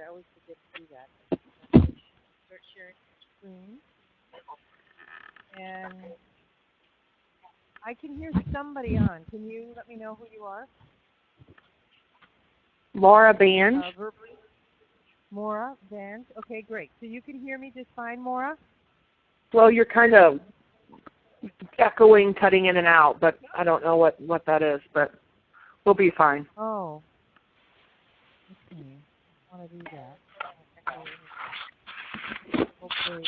I always forget to do that. Start sharing the screen. And I can hear somebody on. Can you let me know who you are? Laura Band. Verbally. Maura Band. Okay, great. So you can hear me just fine, Maura? Well, you're kind of echoing, cutting in and out, but I don't know what that is, but we'll be fine. Oh. Okay. I want to do that. Okay.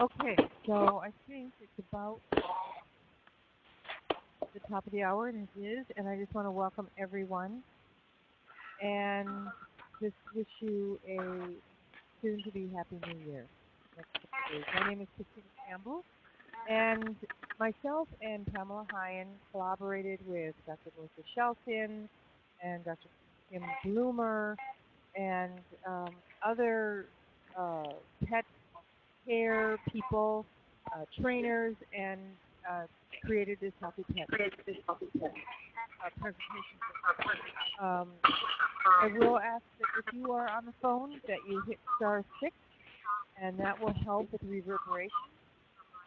Okay, so I think it's about the top of the hour, and it is, and I just want to welcome everyone and just wish you a soon-to-be Happy New Year. My name is Christina Campbell, and myself and Pamela Hyen collaborated with Dr. Melissa Shelton and Dr. Kim Bloomer and other pet care people, trainers, and created this Healthy Pet presentation. I will ask that if you are on the phone that you hit *6, and that will help with reverberation.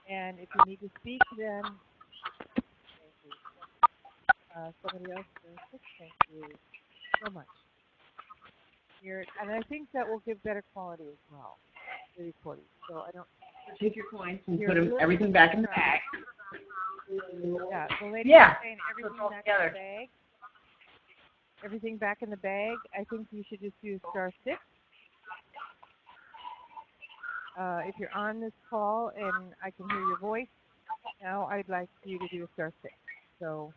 And if you need to speak, then somebody else *6. Thank you so much. Here, and I think that will give better quality as well, the recording. So I don't. Take your coins and put everything back in the bag. Yeah, the lady was saying everything back in the bag. Everything back in the bag. I think you should just do *6. If you're on this call and I can hear your voice, now I'd like you to do a *6. So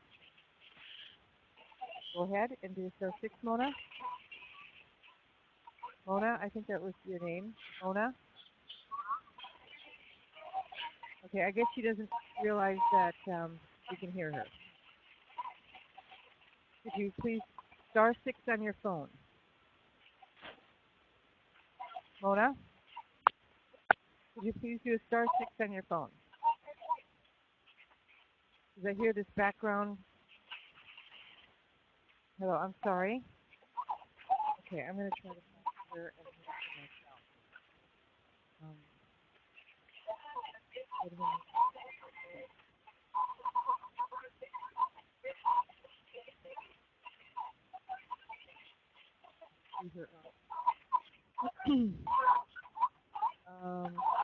go ahead and do a *6, Mona. Mona, I think that was your name. Mona? Okay, I guess she doesn't realize that you can hear her. Could you please *6 on your phone? Mona? Could you please do a *6 on your phone? Because I hear this background. Hello, I'm sorry. Okay, I'm going to try to find her and hear myself. Wait a minute.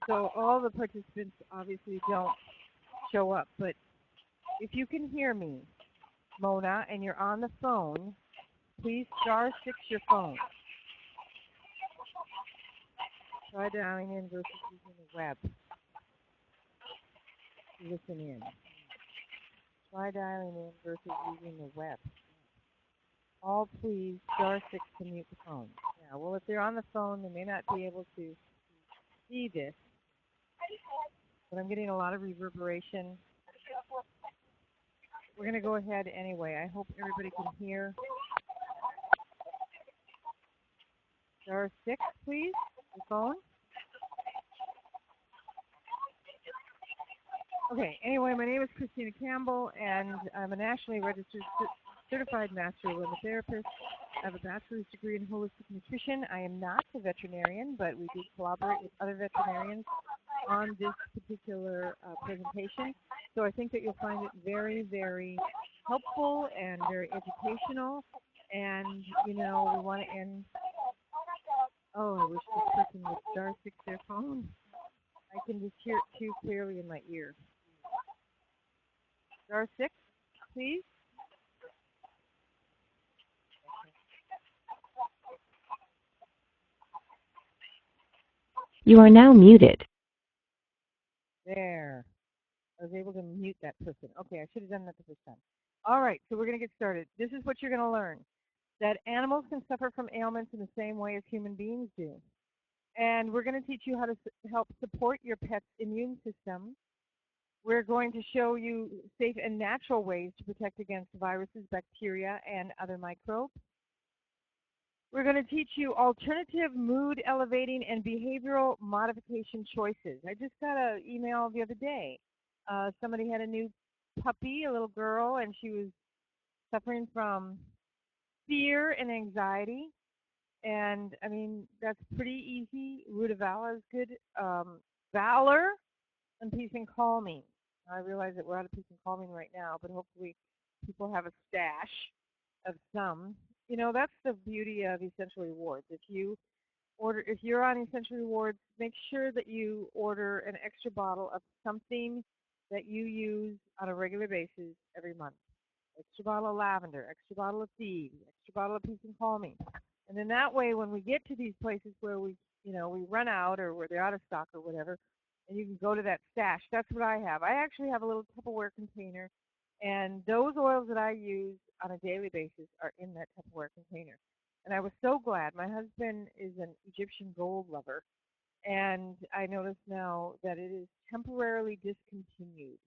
So all the participants obviously don't show up, but if you can hear me, Mona, and you're on the phone, please *6 your phone. Try dialing in versus using the web. Listen in. Try dialing in versus using the web. All please *6 to mute the phone. Yeah, well, if they're on the phone, they may not be able to see this, but I'm getting a lot of reverberation. We're going to go ahead anyway. I hope everybody can hear. *6, please, the phone. Okay, anyway, my name is Christina Campbell, and I'm a nationally registered certified master aromatherapist. I have a bachelor's degree in holistic nutrition. I am not a veterinarian, but we do collaborate with other veterinarians on this particular presentation. So I think that you'll find it very, very helpful and very educational. And, you know, we want to end. Oh, I wish this person would *6 their phone. I can just hear it too clearly in my ear. *6, please. You are now muted. There. I was able to mute that person. Okay, I should have done that the first time. All right, so we're going to get started. This is what you're going to learn, that animals can suffer from ailments in the same way as human beings do. And we're going to teach you how to help support your pet's immune system. We're going to show you safe and natural ways to protect against viruses, bacteria, and other microbes. We're going to teach you alternative mood elevating and behavioral modification choices. I just got an email the other day. Somebody had a new puppy, a little girl, and she was suffering from fear and anxiety. And I mean, that's pretty easy. Rutavala is good. Valor and peace and calming. I realize that we're out of peace and calming right now, but hopefully people have a stash of some. You know, that's the beauty of essential rewards. If you're on essential rewards, make sure that you order an extra bottle of something that you use on a regular basis every month. Extra bottle of lavender, extra bottle of thieves, extra bottle of peace and calming. And then that way when we get to these places where we run out or where they're out of stock or whatever, and you can go to that stash. That's what I have. I actually have a little Tupperware container, and those oils that I use on a daily basis are in that Tupperware container. And I was so glad. My husband is an Egyptian gold lover, and I notice now that it is temporarily discontinued.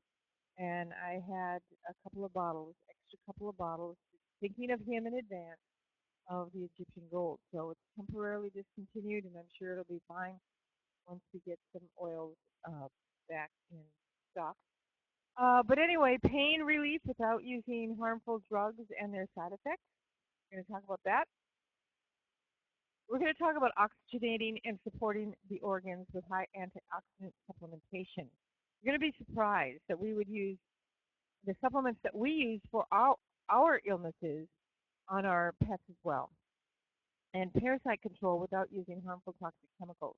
And I had a couple of bottles, extra couple of bottles, thinking of him in advance of the Egyptian gold. So it's temporarily discontinued, and I'm sure it'll be fine once we get some oils back in stock. But anyway, pain relief without using harmful drugs and their side effects. We're going to talk about that. We're going to talk about oxygenating and supporting the organs with high antioxidant supplementation. You're going to be surprised that we would use the supplements that we use for our illnesses on our pets as well. And parasite control without using harmful toxic chemicals.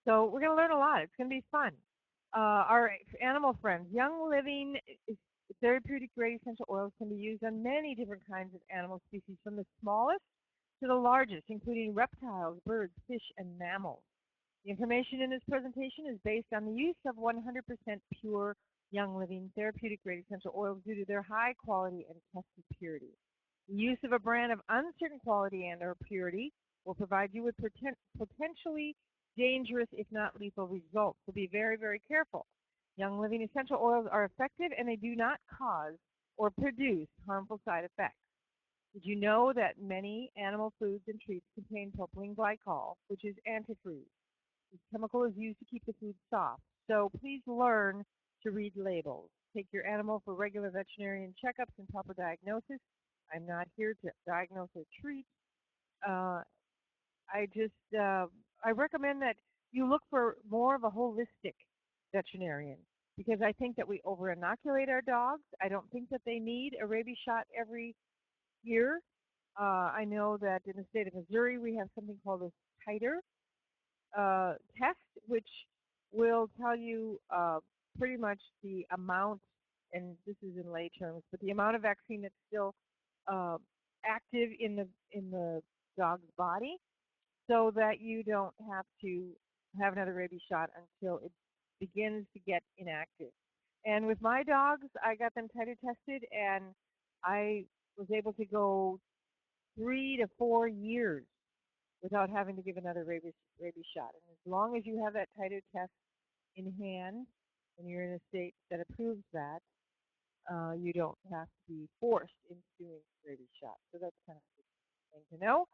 So we're going to learn a lot. It's going to be fun. Our animal friends, Young Living therapeutic grade essential oils can be used on many different kinds of animal species, from the smallest to the largest, including reptiles, birds, fish, and mammals. The information in this presentation is based on the use of 100% pure Young Living therapeutic grade essential oils due to their high quality and tested purity. The use of a brand of uncertain quality and or purity will provide you with potentially dangerous, if not lethal, results. So be very, very careful. Young Living essential oils are effective and they do not cause or produce harmful side effects. Did you know that many animal foods and treats contain propylene glycol, which is antifreeze? This chemical is used to keep the food soft. So please learn to read labels. Take your animal for regular veterinarian checkups and proper diagnosis. I'm not here to diagnose or treat. I recommend that you look for more of a holistic veterinarian, because I think that we over-inoculate our dogs. I don't think that they need a rabies shot every year. I know that in the state of Missouri we have something called a titer test, which will tell you pretty much the amount, and this is in lay terms, but the amount of vaccine that's still active in the dog's body, so that you don't have to have another rabies shot until it begins to get inactive. And with my dogs, I got them titer tested, and I was able to go 3 to 4 years without having to give another rabies shot. And as long as you have that titer test in hand and you're in a state that approves that, you don't have to be forced into doing rabies shots. So that's kind of a good thing to know.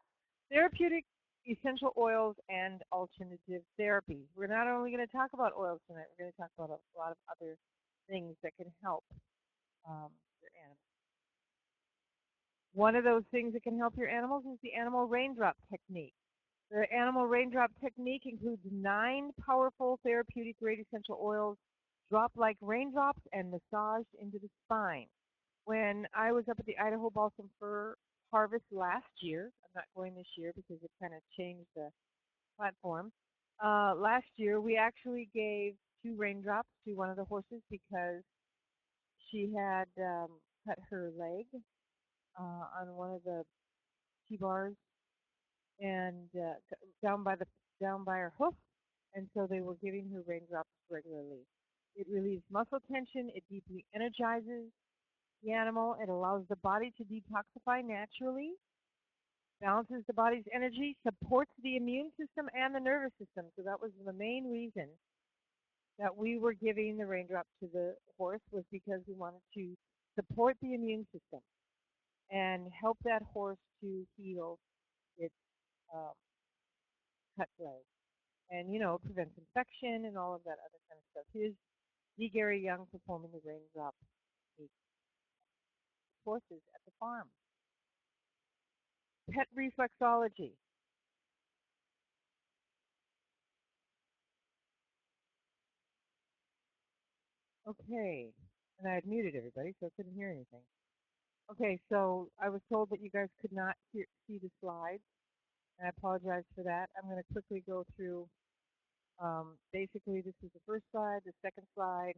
Therapeutic essential oils and alternative therapy. We're not only going to talk about oils tonight, we're going to talk about a lot of other things that can help your animals. One of those things that can help your animals is the animal raindrop technique. The animal raindrop technique includes 9 powerful therapeutic grade essential oils dropped like raindrops and massaged into the spine. When I was up at the Idaho Balsam Fir harvest last year, I'm not going this year because it kind of changed the platform. Last year we actually gave 2 raindrops to one of the horses because she had cut her leg on one of the T-bars and down by her hoof, and so they were giving her raindrops regularly. It relieves muscle tension. It deeply energizes the animal. It allows the body to detoxify naturally, balances the body's energy, supports the immune system and the nervous system. So that was the main reason that we were giving the raindrop to the horse, was because we wanted to support the immune system and help that horse to heal its cut leg. And, prevents infection and all of that other kind of stuff. Here's D. Gary Young performing the raindrop technique. Horses at the farm. Pet reflexology. Okay, and I had muted everybody, so I couldn't hear anything. Okay, so I was told that you guys could not see the slides, and I apologize for that. I'm going to quickly go through. Basically, this is the first slide, the second slide,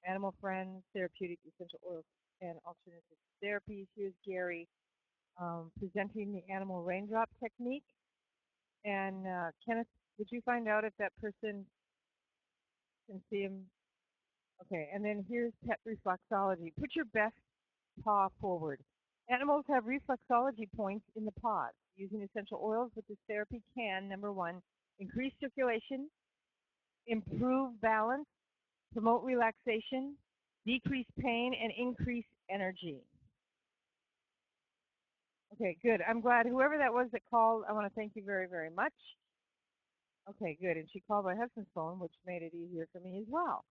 animal friends, therapeutic essential oils, and alternative therapies. Here's Gary presenting the animal raindrop technique. And Kenneth, did you find out if that person can see him? Okay, and then here's pet reflexology. Put your best paw forward. Animals have reflexology points in the paws. Using essential oils with this therapy can, number one, increase circulation, improve balance, promote relaxation, decrease pain, and increase energy. Okay, good. I'm glad whoever that was that called, I want to thank you very, very much. Okay, good. And she called my husband's phone, which made it easier for me as well.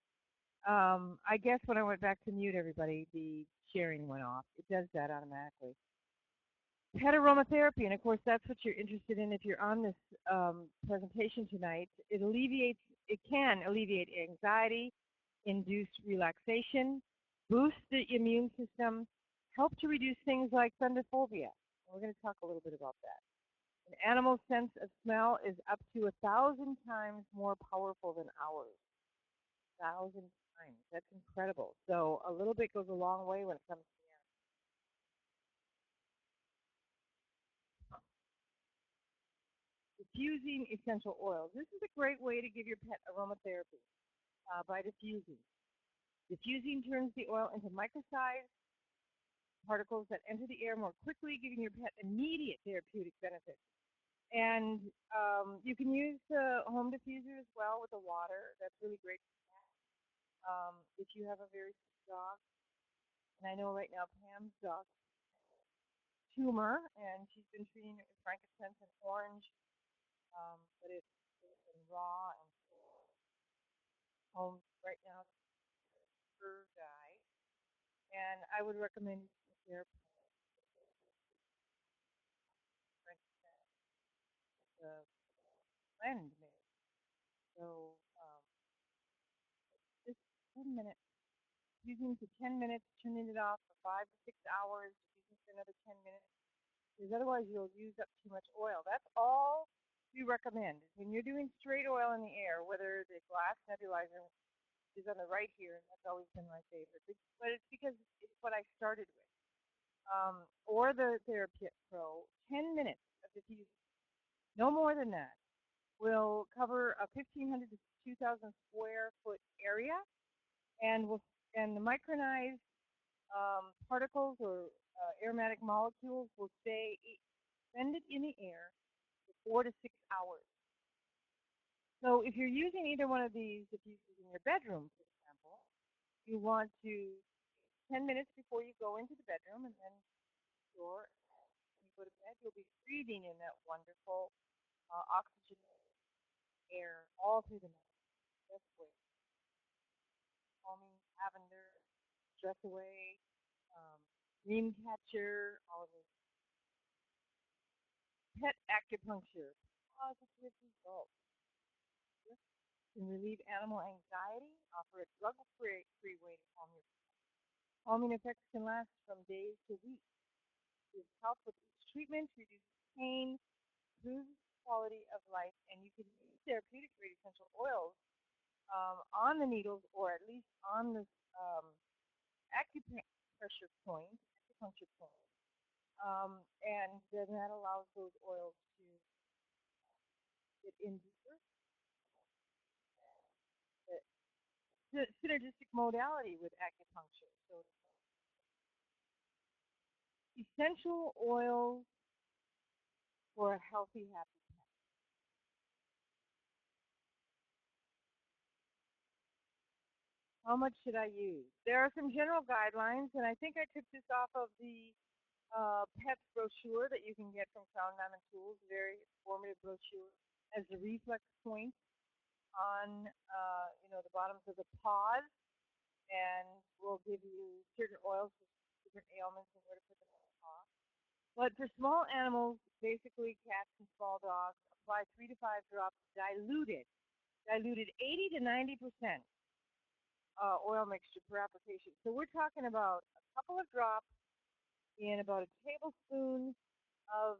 I guess when I went back to mute everybody, the sharing went off. It does that automatically. Pet aromatherapy, and of course that's what you're interested in if you're on this presentation tonight. It can alleviate anxiety, induce relaxation, boost the immune system, help to reduce things like fundophobia. We're going to talk a little bit about that. An animal's sense of smell is up to 1,000 times more powerful than ours. 1,000 times. That's incredible. So a little bit goes a long way when it comes to diffusing essential oils. This is a great way to give your pet aromatherapy by diffusing. Diffusing turns the oil into micro-sized particles that enter the air more quickly, giving your pet immediate therapeutic benefits. And you can use the home diffuser as well with the water. That's really great for that. If you have a very sick dog, and I know right now Pam's dog tumor, and she's been treating it with frankincense and orange, but it's been raw and home right now for guy. And I would recommend their frankincense, the blend made. So just 10 minutes, using for 10 minutes, turning it off for 5 to 6 hours, using for another 10 minutes, because otherwise you'll use up too much oil. That's all we recommend. When you're doing straight oil in the air, whether the glass nebulizer is on the right here, and that's always been my favorite, but it's because it's what I started with, or the Therapy Pro, 10 minutes of diffusing, no more than that, will cover a 1,500 to 2,000 square foot area, and the micronized particles or aromatic molecules will stay suspended in the air for 4 to 6 hours. So if you're using either one of these diffusers in your bedroom, for example, you want to 10 minutes before you go into the bedroom, and then when you go to bed, you'll be breathing in that wonderful oxygenating air all through the night. That's way. Calming, lavender, stress away, dream catcher, all of this. Pet acupuncture, positive results. This can relieve animal anxiety, offer a drug-free way to calm your pet. Calming effects can last from days to weeks. It helps with each treatment, reduces pain, improves quality of life, and you can use therapeutic grade essential oils on the needles or at least on the acupuncture point, and then that allows those oils to get in deeper. The synergistic modality with acupuncture. So essential oils for a healthy, happy pet. How much should I use? There are some general guidelines, and I think I took this off of the pets brochure that you can get from Crown Diamond Tools, a very informative brochure, as the reflex point on the bottoms of the paws, and we'll give you certain oils for different ailments and where to put them on the paw. But for small animals, basically cats and small dogs, apply 3 to 5 drops diluted 80 to 90% oil mixture per application. So we're talking about a couple of drops in about a tablespoon of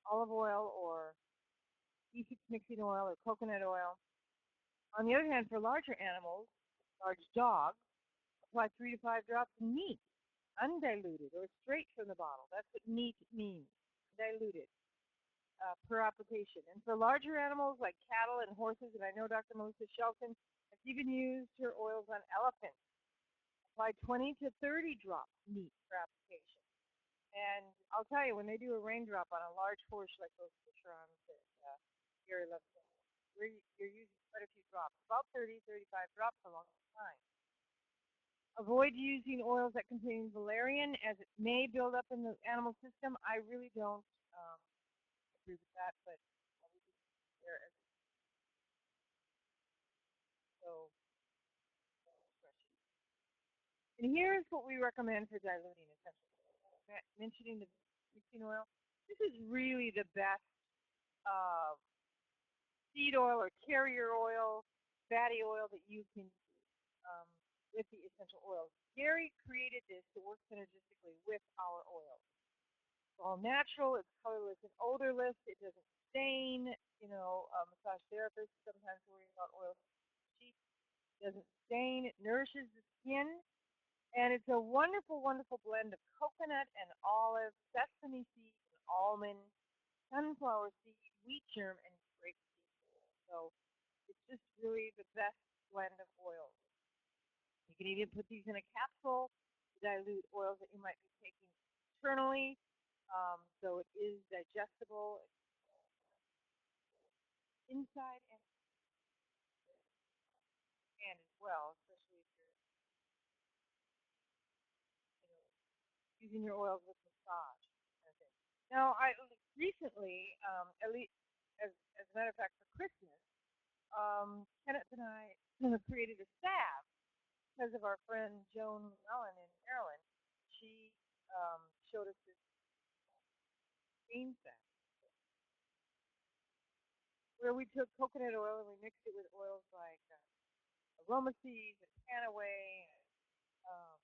olive oil or E6 mixing oil or coconut oil. On the other hand, for larger animals, large dogs, apply 3 to 5 drops of neat, undiluted, or straight from the bottle. That's what neat means, diluted, per application. And for larger animals like cattle and horses, and I know Dr. Melissa Shelton has even used her oils on elephants, apply 20 to 30 drops neat per application. And I'll tell you, when they do a raindrop on a large horse like those Fisherons that Gary loves, you're using quite a few drops, about 30, 35 drops along the line. Avoid using oils that contain valerian, as it may build up in the animal system. I really don't agree with that, but there is so and here's what we recommend for diluting essential oils. Mentioning the mixing oil, this is really the best uh, seed oil or carrier oil, fatty oil that you can use with the essential oils. Gary created this to work synergistically with our oils. It's all natural, it's colorless and odorless, it doesn't stain. You know, massage therapists sometimes worry about oil sheets. It doesn't stain, it nourishes the skin, and it's a wonderful, wonderful blend of coconut and olive, sesame seed and almond, sunflower seed, wheat germ, and grapeseed. So it's just really the best blend of oils. You can even put these in a capsule to dilute oils that you might be taking internally, so it is digestible inside and as well, especially if you're, you know, using your oils with massage. Okay. Now, I recently, at least as a matter of fact, for Christmas, Kenneth and I created a salve because of our friend Joan Mellon in Maryland. She showed us this bean salve where we took coconut oil and we mixed it with oils like aroma seeds and panaway, um,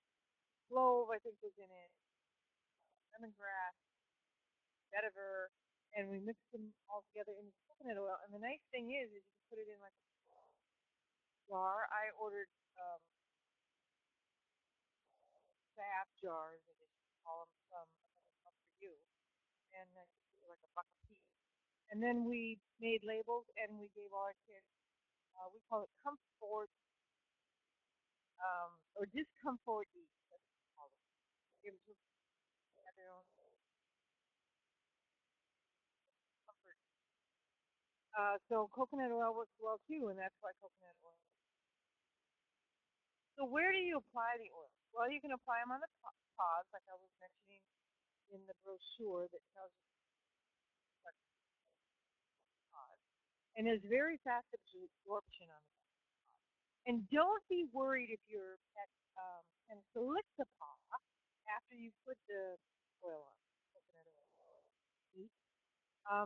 clove, I think was in it, lemongrass, vetiver, and we mixed them all together in the coconut oil. And the nice thing is you can put it in like a jar. I ordered salve jars, I guess you call them, for you, and like a buck a piece. And then we made labels and we gave all our kids, we call it comfort, or discomfort eat. That's what we call it. Give them their own comfort. So coconut oil works well too, and that's why coconut oil. So where do you apply the oil? Well, you can apply them on the pods, like I was mentioning in the brochure that tells you what pods. And there's very fast absorption on the pod. And don't be worried if your pet tends to lick the paw after you put the oil on, coconut oil,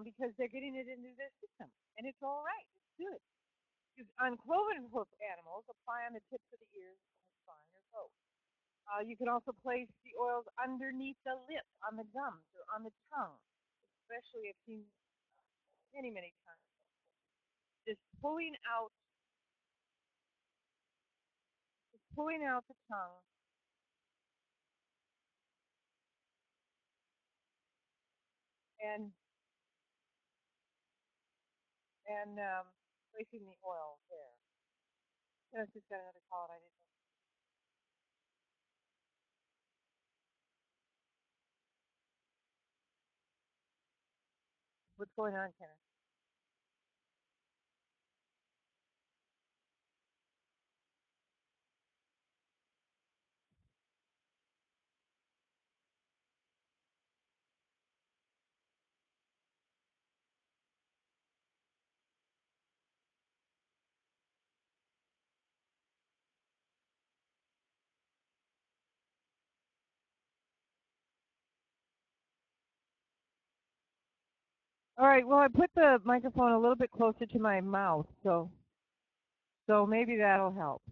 because they're getting it into their system. And it's all right. It's good. On cloven hoof animals, apply on the tips of the ears, on the spine, or both. You can also place the oils underneath the lip, on the gums, or on the tongue, especially I've seen many, many times. Just pulling out the tongue and placing the oil there. I just got another call, and I didn't know. What's going on, Kenneth? All right. Well, I put the microphone a little bit closer to my mouth, so maybe that'll help.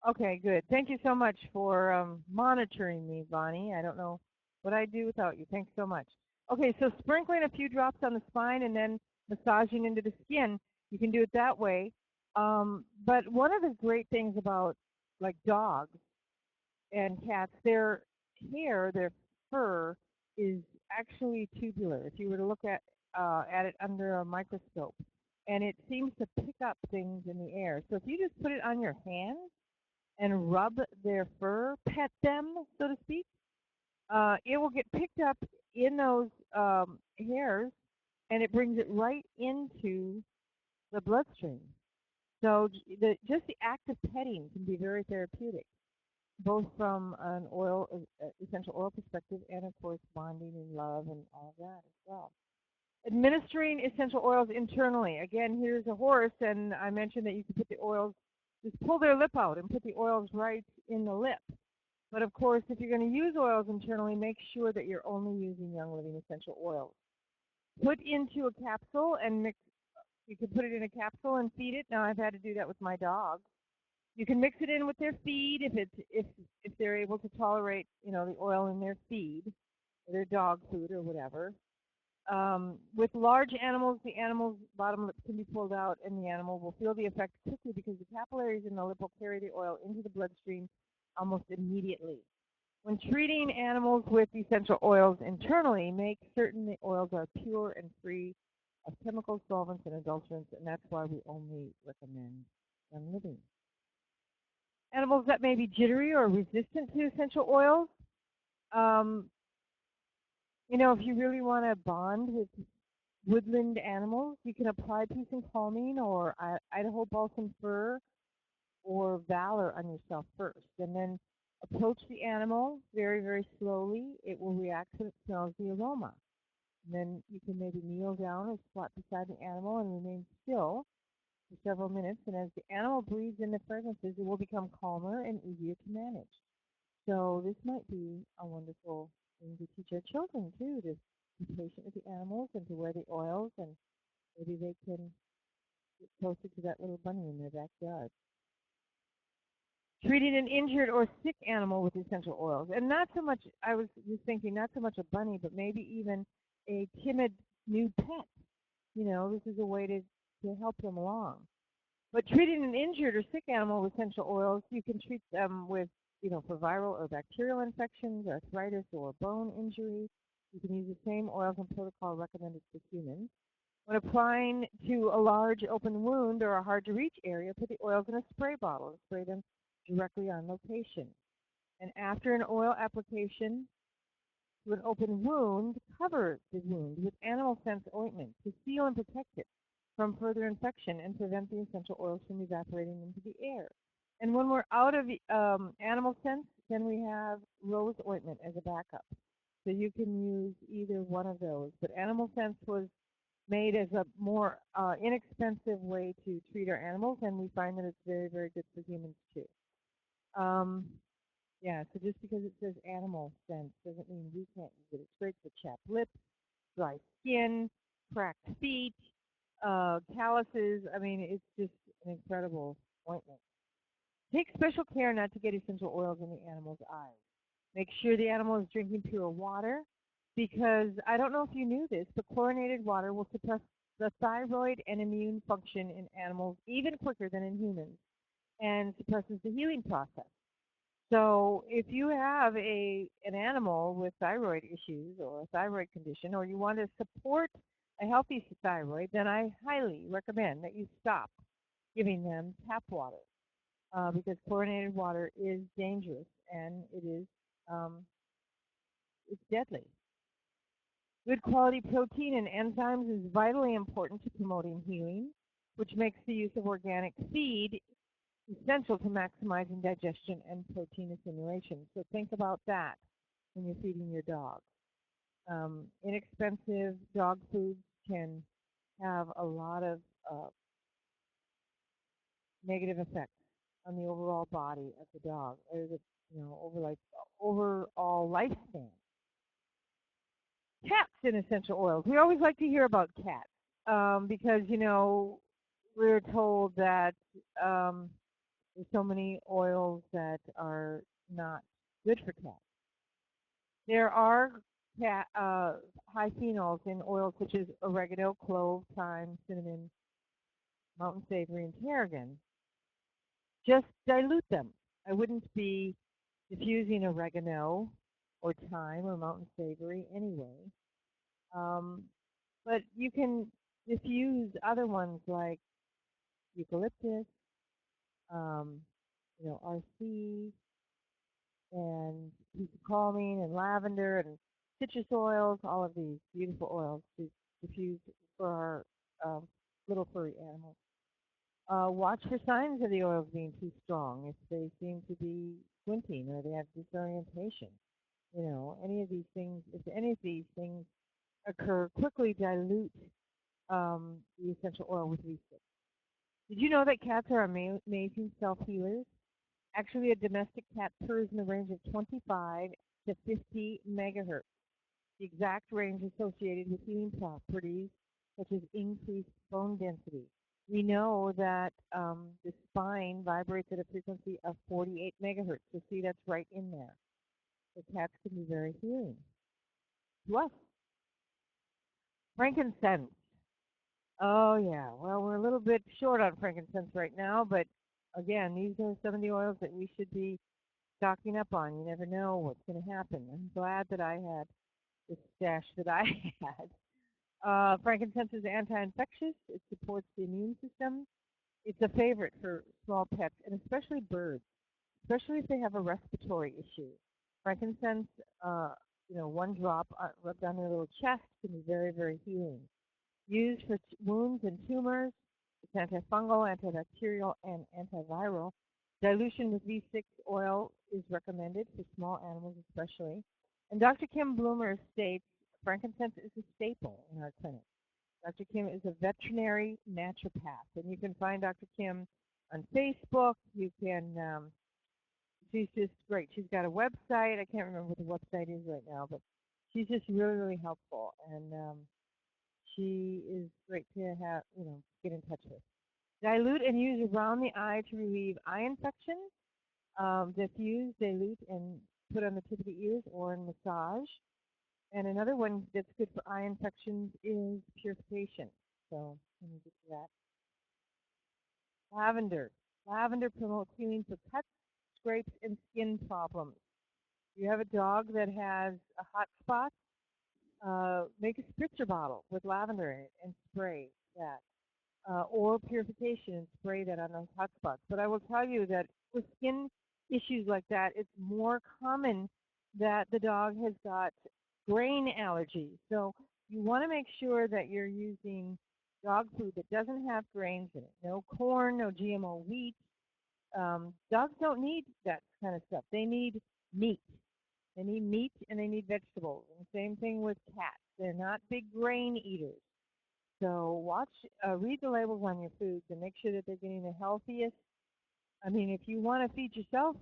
Okay, good. Thank you so much for monitoring me, Bonnie. I don't know what I'd do without you. Thanks so much. Okay, so sprinkling a few drops on the spine and then massaging into the skin. You can do it that way. But one of the great things about like dogs and cats, their hair, their fur is actually tubular. If you were to look at it under a microscope, and it seems to pick up things in the air. So if you just put it on your hand and rub their fur, pet them, so to speak, it will get picked up in those hairs, and it brings it right into the bloodstream. So just the act of petting can be very therapeutic, both from an essential oil perspective, and of course bonding and love and all of that as well. Administering essential oils internally. Again, here's a horse, and I mentioned that you can put the oils, just pull their lip out and put the oils right in the lip. But of course, if you're going to use oils internally, make sure that you're only using Young Living essential oils. Put into a capsule and mix. You can put it in a capsule and feed it. Now I've had to do that with my dog. You can mix it in with their feed if they're able to tolerate, the oil in their feed, or their dog food or whatever. With large animals, the animal's bottom lip can be pulled out, and the animal will feel the effect quickly because the capillaries in the lip will carry the oil into the bloodstream almost immediately. When treating animals with essential oils internally, make certain the oils are pure and free of chemicals, solvents, and adulterants, and that's why we only recommend Young Living. Animals that may be jittery or resistant to essential oils, um, if you really want to bond with woodland animals, you can apply peace and calming or Idaho balsam fir or valor on yourself first, and then approach the animal very, very slowly. It will react when it smells the aroma. And then you can maybe kneel down or squat beside the animal and remain still for several minutes. And as the animal breathes in the fragrances, it will become calmer and easier to manage. So this might be a wonderful thing to teach our children too, to be patient with the animals and to wear the oils, and maybe they can get closer to that little bunny in their backyard. Treating an injured or sick animal with essential oils. And not so much, I was just thinking, not so much a bunny, but maybe even a timid new pet. This is a way to help them along. But treating an injured or sick animal with essential oils, you can treat them with, for viral or bacterial infections, arthritis, or bone injury. You can use the same oils and protocol recommended for humans. When applying to a large open wound or a hard-to-reach area, put the oils in a spray bottle and spray them directly on location. And after an oil application to an open wound, cover the wound with animal sense ointment to seal and protect it from further infection and prevent the essential oils from evaporating into the air. And when we're out of animal scents, then we have rose ointment as a backup. So you can use either one of those. But animal scents was made as a more inexpensive way to treat our animals, and we find that it's very, very good for humans too. Yeah, so just because it says animal scent doesn't mean we can't use it. It's great for chapped lips, dry skin, cracked feet, calluses. I mean, it's just an incredible ointment. Take special care not to get essential oils in the animal's eyes. Make sure the animal is drinking pure water, because I don't know if you knew this, but chlorinated water will suppress the thyroid and immune function in animals even quicker than in humans, and suppresses the healing process. So if you have an animal with thyroid issues or a thyroid condition, or you want to support a healthy thyroid, then I highly recommend that you stop giving them tap water, because chlorinated water is dangerous, and it's deadly. Good quality protein and enzymes is vitally important to promoting healing, which makes the use of organic feed essential to maximizing digestion and protein assimilation. So think about that when you're feeding your dog. Inexpensive dog foods can have a lot of negative effects on the overall body of the dog, or the overall lifespan. Cats in essential oils. We always like to hear about cats because, we're told that there's so many oils that are not good for cats. There are high phenols in oils such as oregano, clove, thyme, cinnamon, mountain savory, and tarragon. Just dilute them. I wouldn't be diffusing oregano or thyme or mountain savory anyway. Um, but you can diffuse other ones like eucalyptus, um, RC, and calming and lavender and citrus oils, all of these beautiful oils to diffuse for our little furry animals. Watch for signs of the oils being too strong. If they seem to be squinting or they have disorientation, any of these things, if any of these things occur, quickly dilute the essential oil with V6. Did you know that cats are amazing self-healers? Actually, a domestic cat purrs in the range of 25 to 50 megahertz, the exact range associated with healing properties such as increased bone density. We know that the spine vibrates at a frequency of 48 megahertz. So see, that's right in there. So cats can be very healing to us. Frankincense. Oh, yeah. Well, we're a little bit short on frankincense right now, but again, these are some of the oils that we should be stocking up on. You never know what's going to happen. I'm glad that I had the stash that I had. Frankincense is anti-infectious. It supports the immune system. It's a favorite for small pets, and especially birds, especially if they have a respiratory issue. Frankincense, one drop rubbed on their little chest can be very, very healing. Used for wounds and tumors, it's antifungal, antibacterial, and antiviral. Dilution with V6 oil is recommended for small animals especially. And Dr. Kim Bloomer states frankincense is a staple in our clinic. Dr. Kim is a veterinary naturopath, and you can find Dr. Kim on Facebook. You can, she's just great. She's got a website. I can't remember what the website is right now, but she's just really, really helpful. And she is great to have, get in touch with. Dilute and use around the eye to relieve eye infections. Diffuse, dilute, and put on the tip of the ears or in massage. And another one that's good for eye infections is purification. So let me get to that. Lavender. Lavender promotes healing for cuts, scrapes, and skin problems. If you have a dog that has a hot spot, make a spritzer bottle with lavender in it and spray that. Or purification and spray that on those hot spots. But I will tell you that with skin issues like that, it's more common that the dog has got grain allergies. So you want to make sure that you're using dog food that doesn't have grains in it. No corn, no GMO wheat. Dogs don't need that kind of stuff. They need meat. They need meat and they need vegetables. And same thing with cats. They're not big grain eaters. So read the labels on your foods and make sure that they're getting the healthiest. I mean, if you want to feed yourself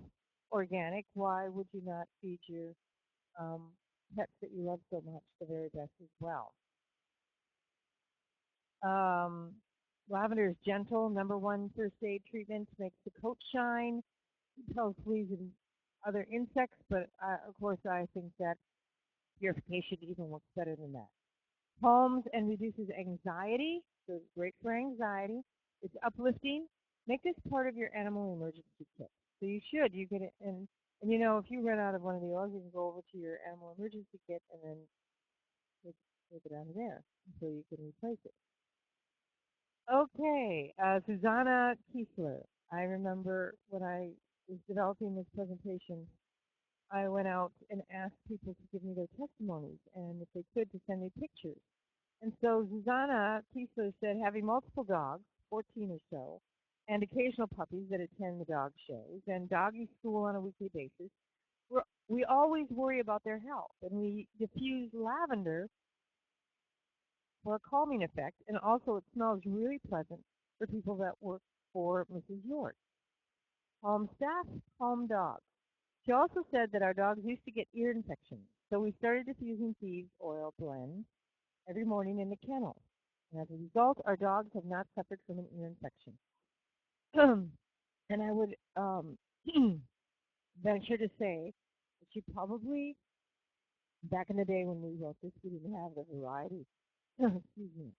organic, why would you not feed your pets that you love so much the very best as well? Lavender is gentle, #1 first aid treatment, makes the coat shine, repels fleas and other insects, but of course I think that purification even works better than that. Calms and reduces anxiety, so it's great for anxiety. It's uplifting. Make this part of your animal emergency kit. So you get it, and if you run out of one of the oils, you can go over to your animal emergency kit and then take it out of there so you can replace it. Okay, Susanna Kiesler. I remember when I was developing this presentation, I went out and asked people to give me their testimonies and if they could to send me pictures. And so Susanna Kiesler said having multiple dogs, 14 or so, and occasional puppies that attend the dog shows and doggy school on a weekly basis, we always worry about their health. And we diffuse lavender for a calming effect, and also it smells really pleasant for people that work for Mrs. York. Calm staff, calm dogs. She also said that our dogs used to get ear infections, So we started diffusing thieves oil blend every morning in the kennel. And as a result, our dogs have not suffered from an ear infection. And I would venture to say that she probably, back in the day when we wrote this, we didn't have the variety. Excuse me.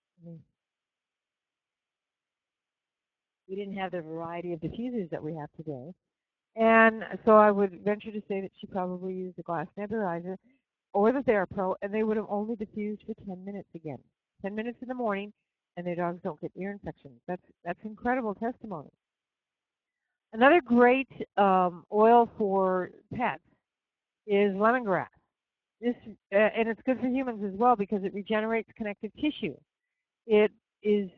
We didn't have the variety of diffusers that we have today. And so I would venture to say that she probably used the glass nebulizer or the TheraPro, and they would have only diffused for 10 minutes again. 10 minutes in the morning, and their dogs don't get ear infections. That's incredible testimony. Another great oil for pets is lemongrass. This and it's good for humans as well because it regenerates connective tissue. It is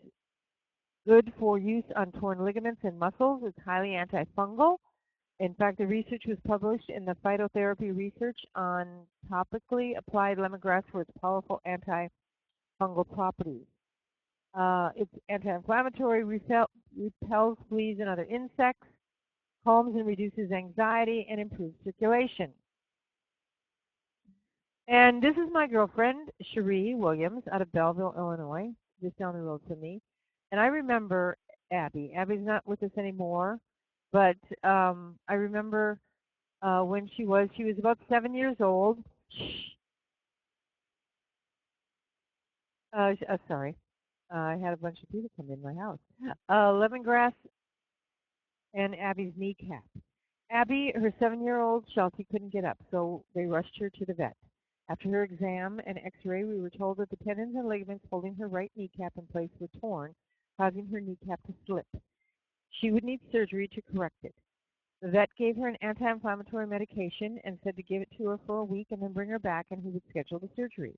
good for use on torn ligaments and muscles. It's highly antifungal. In fact, the research was published in the Phytotherapy Research on topically applied lemongrass for its powerful antifungal properties. It's anti-inflammatory, repels fleas and other insects, calms and reduces anxiety, and improves circulation. And this is my girlfriend, Cherie Williams, out of Belleville, Illinois, just down the road from me. And I remember Abby. Abby's not with us anymore, but I remember when she was about 7 years old. Sorry. I had a bunch of people come in my house. Lemongrass and Abby's kneecap. Abby, her 7-year-old Sheltie, couldn't get up, so they rushed her to the vet. After her exam and x-ray, we were told that the tendons and ligaments holding her right kneecap in place were torn, causing her kneecap to slip. She would need surgery to correct it. The vet gave her an anti-inflammatory medication and said to give it to her for a week and then bring her back and he would schedule the surgery.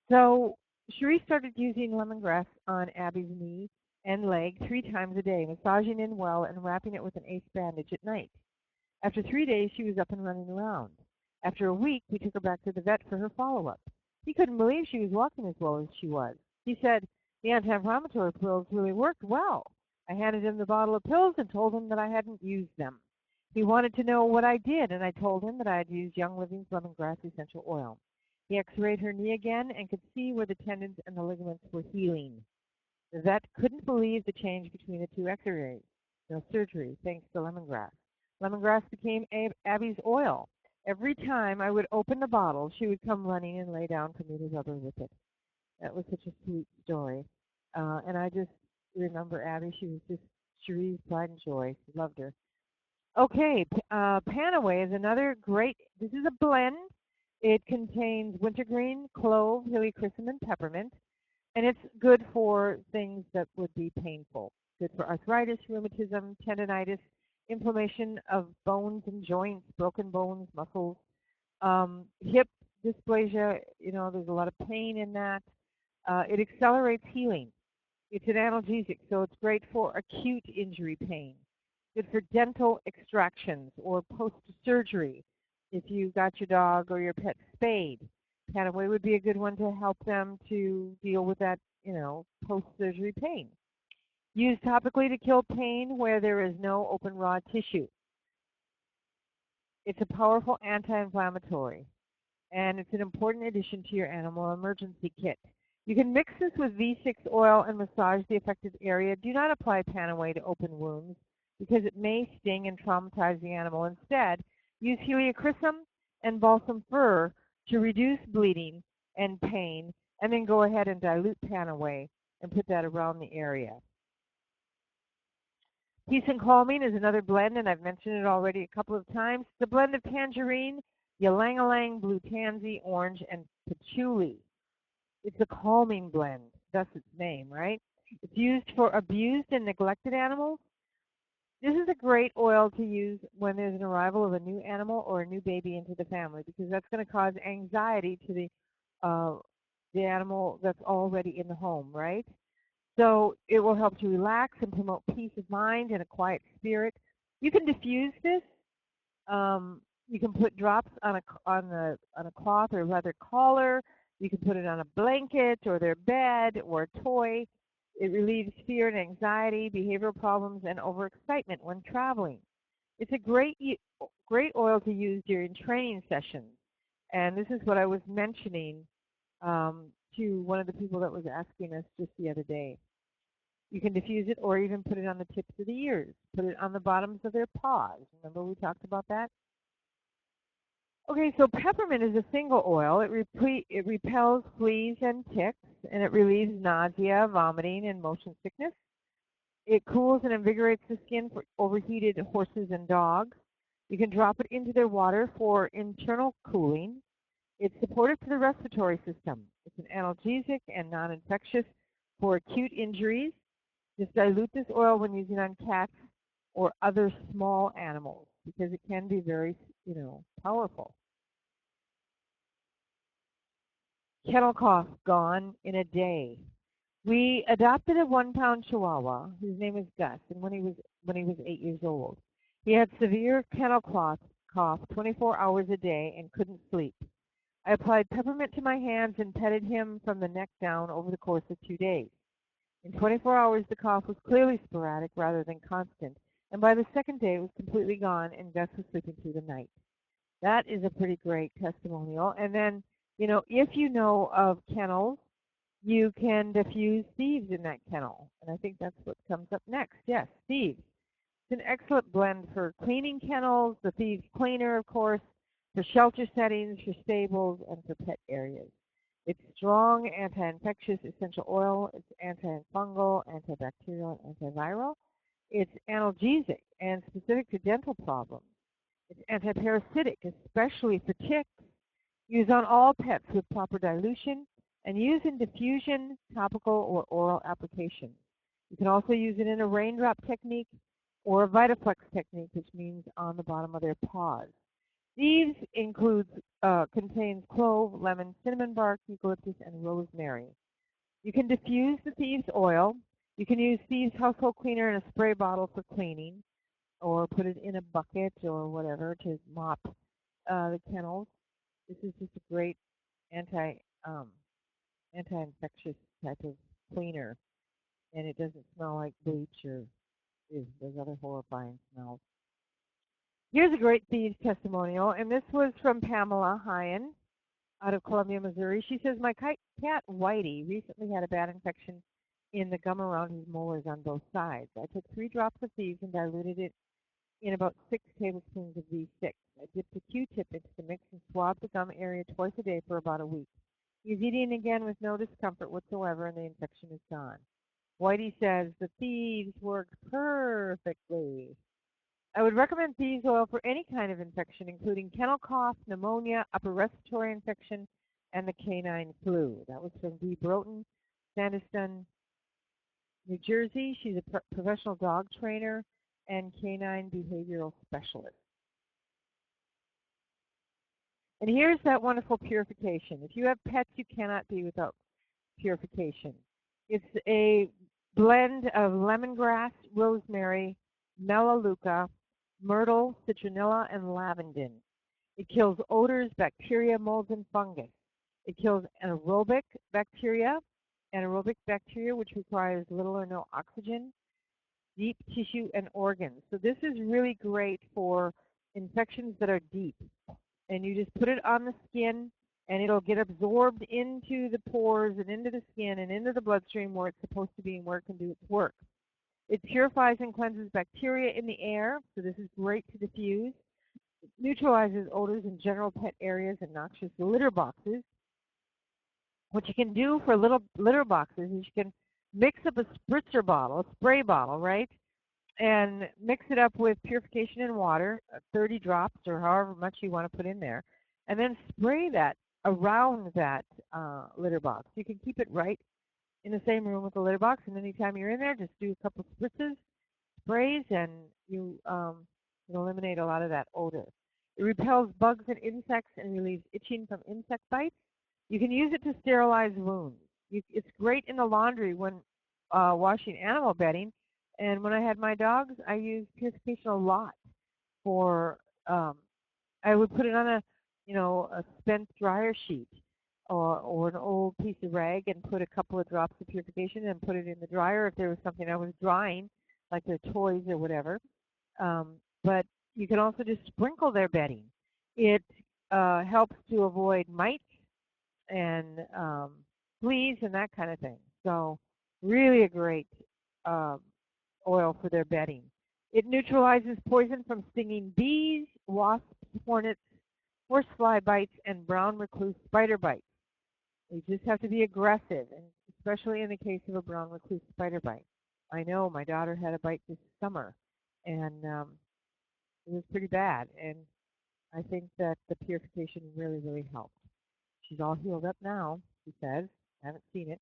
So Cherie started using lemongrass on Abby's knee and leg 3 times a day, massaging in well and wrapping it with an ace bandage at night. After 3 days, she was up and running around. After a week, we took her back to the vet for her follow-up. He couldn't believe she was walking as well as she was. He said, the anti-inflammatory pills really worked well. I handed him the bottle of pills and told him that I hadn't used them. He wanted to know what I did, and I told him that I had used Young Living's lemongrass essential oil. He x-rayed her knee again and could see where the tendons and the ligaments were healing. The vet couldn't believe the change between the 2 x-rays. No surgery, thanks to lemongrass. Lemongrass became Abby's oil. Every time I would open the bottle, she would come running and lay down for me to rub her with it. That was such a sweet story. And I just remember Abby. She was just Cherie's pride and joy. She loved her. Okay, Panaway is another great, this is a blend. It contains wintergreen, clove, helichrysum, and peppermint. And it's good for things that would be painful. Good for arthritis, rheumatism, tendonitis, inflammation of bones and joints, broken bones, muscles, hip dysplasia. You know, there's a lot of pain in that. It accelerates healing. It's an analgesic, so it's great for acute injury pain. Good for dental extractions or post-surgery. If you got your dog or your pet spayed, Panaway would be a good one to help them to deal with that, you know, post-surgery pain. Used topically to kill pain where there is no open raw tissue. It's a powerful anti-inflammatory, and it's an important addition to your animal emergency kit. You can mix this with V6 oil and massage the affected area. Do not apply Panaway to open wounds because it may sting and traumatize the animal. Instead, use helichrysum and balsam fir to reduce bleeding and pain, and then go ahead and dilute Panaway and put that around the area. Peace and Calming is another blend, and I've mentioned it already a couple of times. The blend of tangerine, ylang-ylang, blue tansy, orange, and patchouli. It's a calming blend, thus its name, right? It's used for abused and neglected animals. This is a great oil to use when there's an arrival of a new animal or a new baby into the family because that's going to cause anxiety to the animal that's already in the home, right? So it will help to relax and promote peace of mind and a quiet spirit. You can diffuse this. You can put drops on a cloth or leather collar. You can put it on a blanket or their bed or a toy. It relieves fear and anxiety, behavioral problems, and overexcitement when traveling. It's a great oil to use during training sessions. And this is what I was mentioning to one of the people that was asking us just the other day. You can diffuse it or even put it on the tips of the ears. Put it on the bottoms of their paws. Remember we talked about that? Okay, so peppermint is a single oil. It repels fleas and ticks, and it relieves nausea, vomiting, and motion sickness. It cools and invigorates the skin for overheated horses and dogs. You can drop it into their water for internal cooling. It's supportive to the respiratory system. It's an analgesic and non-infectious for acute injuries. Just dilute this oil when using on cats or other small animals because it can be very, powerful. Kennel cough gone in a day. We adopted a 1-pound Chihuahua. His name was Gus, and when he was 8 years old, he had severe kennel cough 24 hours a day and couldn't sleep. I applied peppermint to my hands and petted him from the neck down over the course of 2 days. In 24 hours, the cough was clearly sporadic rather than constant, and by the second day, it was completely gone, and Gus was sleeping through the night. That is a pretty great testimonial. And then, if you know of kennels, you can diffuse thieves in that kennel. And I think that's what comes up next. Yes, thieves. It's an excellent blend for cleaning kennels, the thieves cleaner, of course, for shelter settings, for stables, and for pet areas. It's strong, anti-infectious essential oil. It's antifungal, antibacterial, and antiviral. It's analgesic and specific to dental problems. It's antiparasitic, especially for ticks. Use on all pets with proper dilution and use in diffusion, topical, or oral applications. You can also use it in a raindrop technique or a Vitaflex technique, which means on the bottom of their paws. These contains clove, lemon, cinnamon bark, eucalyptus, and rosemary. You can diffuse the thieves oil. You can use thieves household cleaner in a spray bottle for cleaning, or put it in a bucket or whatever to mop the kennels. This is just a great anti-infectious type of cleaner, and it doesn't smell like bleach or those other horrifying smells. Here's a great thieves testimonial, and this was from Pamela Hyen out of Columbia, Missouri. She says, my cat Whitey recently had a bad infection in the gum around his molars on both sides. I took 3 drops of thieves and diluted it in about 6 tablespoons of V6. I dipped a Q-tip into the mix and swabbed the gum area twice a day for about a week. He's eating again with no discomfort whatsoever, and the infection is gone. Whitey says, the thieves worked perfectly. I would recommend thieves oil for any kind of infection, including kennel cough, pneumonia, upper respiratory infection, and the canine flu. That was from Dee Broughton, Sandyston, New Jersey. She's a professional dog trainer and canine behavioral specialist. And here's that wonderful purification. If you have pets, you cannot be without purification. It's a blend of lemongrass, rosemary, melaleuca, myrtle, citronella, and lavandin. It kills odors, bacteria, molds, and fungus. It kills anaerobic bacteria, which requires little or no oxygen, deep tissue, and organs. So this is really great for infections that are deep. And you just put it on the skin, and it'll get absorbed into the pores and into the skin and into the bloodstream where it's supposed to be and where it can do its work. It purifies and cleanses bacteria in the air, so this is great to diffuse. It neutralizes odors in general pet areas and noxious litter boxes. What you can do for little litter boxes is you can mix up a spritzer bottle, a spray bottle, right? And mix it up with purification and water, 30 drops or however much you want to put in there, and then spray that around that litter box. You can keep it right in the same room with the litter box, and anytime you're in there, just do a couple spritzes, sprays, and you eliminate a lot of that odor. It repels bugs and insects and relieves itching from insect bites. You can use it to sterilize wounds. It's great in the laundry when washing animal bedding. And when I had my dogs, I used purification a lot for, I would put it on a spent dryer sheet or an old piece of rag and put a couple of drops of purification and put it in the dryer if there was something I was drying, like their toys or whatever. But you can also just sprinkle their bedding. It helps to avoid mites and fleas and that kind of thing. So really a great um, oil for their bedding. It neutralizes poison from stinging bees, wasps, hornets, horsefly bites, and brown recluse spider bites. You just have to be aggressive, and especially in the case of a brown recluse spider bite. I know my daughter had a bite this summer, and it was pretty bad. And I think that the purification really, really helped. She's all healed up now, she says. I haven't seen it.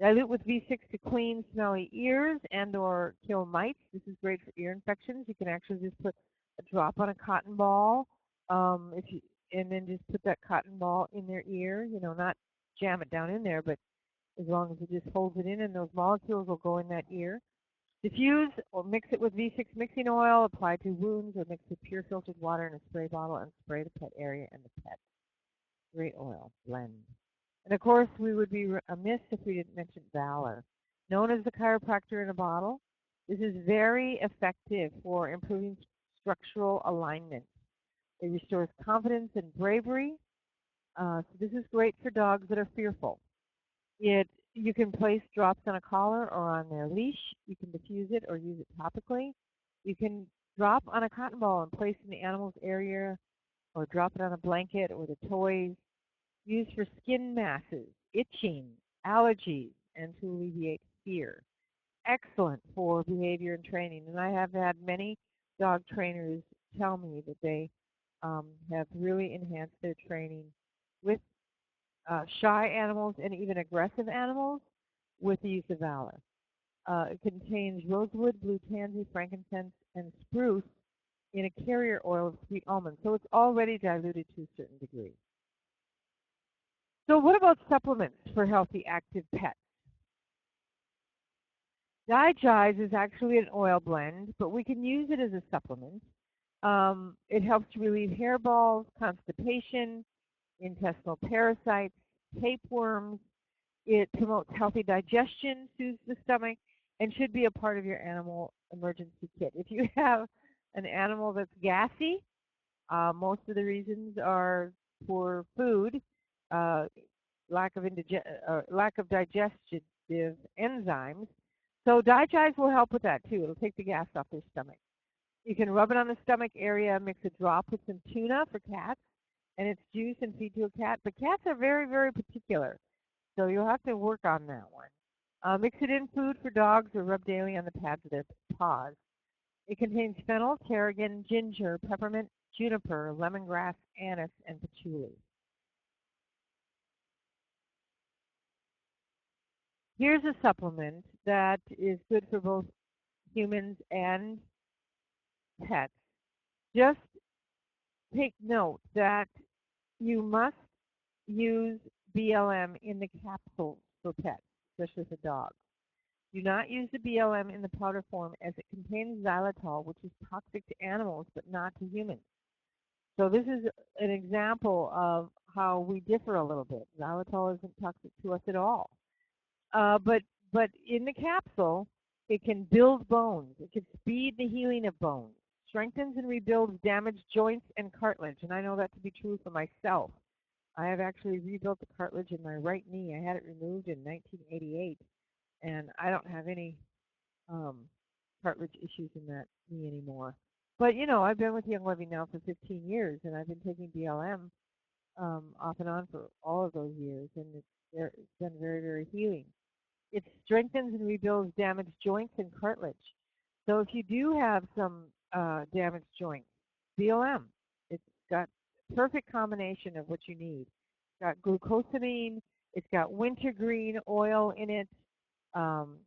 Dilute with V6 to clean smelly ears and or kill mites. This is great for ear infections. You can actually just put a drop on a cotton ball, if you, and then just put that cotton ball in their ear. You know, not jam it down in there, but as long as it just holds it in, and those molecules will go in that ear. Diffuse or mix it with V6 mixing oil. Apply to wounds or mix with pure filtered water in a spray bottle and spray the pet area and the pet. Great oil blend. And of course, we would be amiss if we didn't mention Valor. Known as the chiropractor in a bottle, this is very effective for improving structural alignment. It restores confidence and bravery. So this is great for dogs that are fearful. You can place drops on a collar or on their leash. You can diffuse it or use it topically. You can drop on a cotton ball and place in the animal's area, or drop it on a blanket or the toys. Used for skin masses, itching, allergies, and to alleviate fear. Excellent for behavior and training. And I have had many dog trainers tell me that they have really enhanced their training with shy animals and even aggressive animals with the use of Valor. It contains rosewood, blue tansy, frankincense, and spruce in a carrier oil of sweet almonds. So it's already diluted to a certain degree. So what about supplements for healthy, active pets? Digest is actually an oil blend, but we can use it as a supplement. It helps to relieve hairballs, constipation, intestinal parasites, tapeworms. It promotes healthy digestion, soothes the stomach, and should be a part of your animal emergency kit. If you have an animal that's gassy, most of the reasons are poor food, lack of digestive enzymes. So Digest will help with that too. It'll take the gas off their stomach. You can rub it on the stomach area, mix a drop with some tuna for cats, and its juice and feed to a cat. But cats are very, very particular, so you'll have to work on that one. Mix it in food for dogs or rub daily on the pads of their paws. It contains fennel, tarragon, ginger, peppermint, juniper, lemongrass, anise, and patchouli. Here's a supplement that is good for both humans and pets. Just take note that you must use BLM in the capsules for pets, especially for dogs. Do not use the BLM in the powder form, as it contains xylitol, which is toxic to animals but not to humans. So this is an example of how we differ a little bit. Xylitol isn't toxic to us at all. But in the capsule, it can build bones. It can speed the healing of bones, strengthens and rebuilds damaged joints and cartilage. And I know that to be true for myself. I have actually rebuilt the cartilage in my right knee. I had it removed in 1988, and I don't have any cartilage issues in that knee anymore. But, you know, I've been with Young Living now for 15 years, and I've been taking BLM off and on for all of those years, and it's been very, very healing. It strengthens and rebuilds damaged joints and cartilage. So if you do have some damaged joints, BLM, it's got perfect combination of what you need. It's got glucosamine, it's got wintergreen oil in it,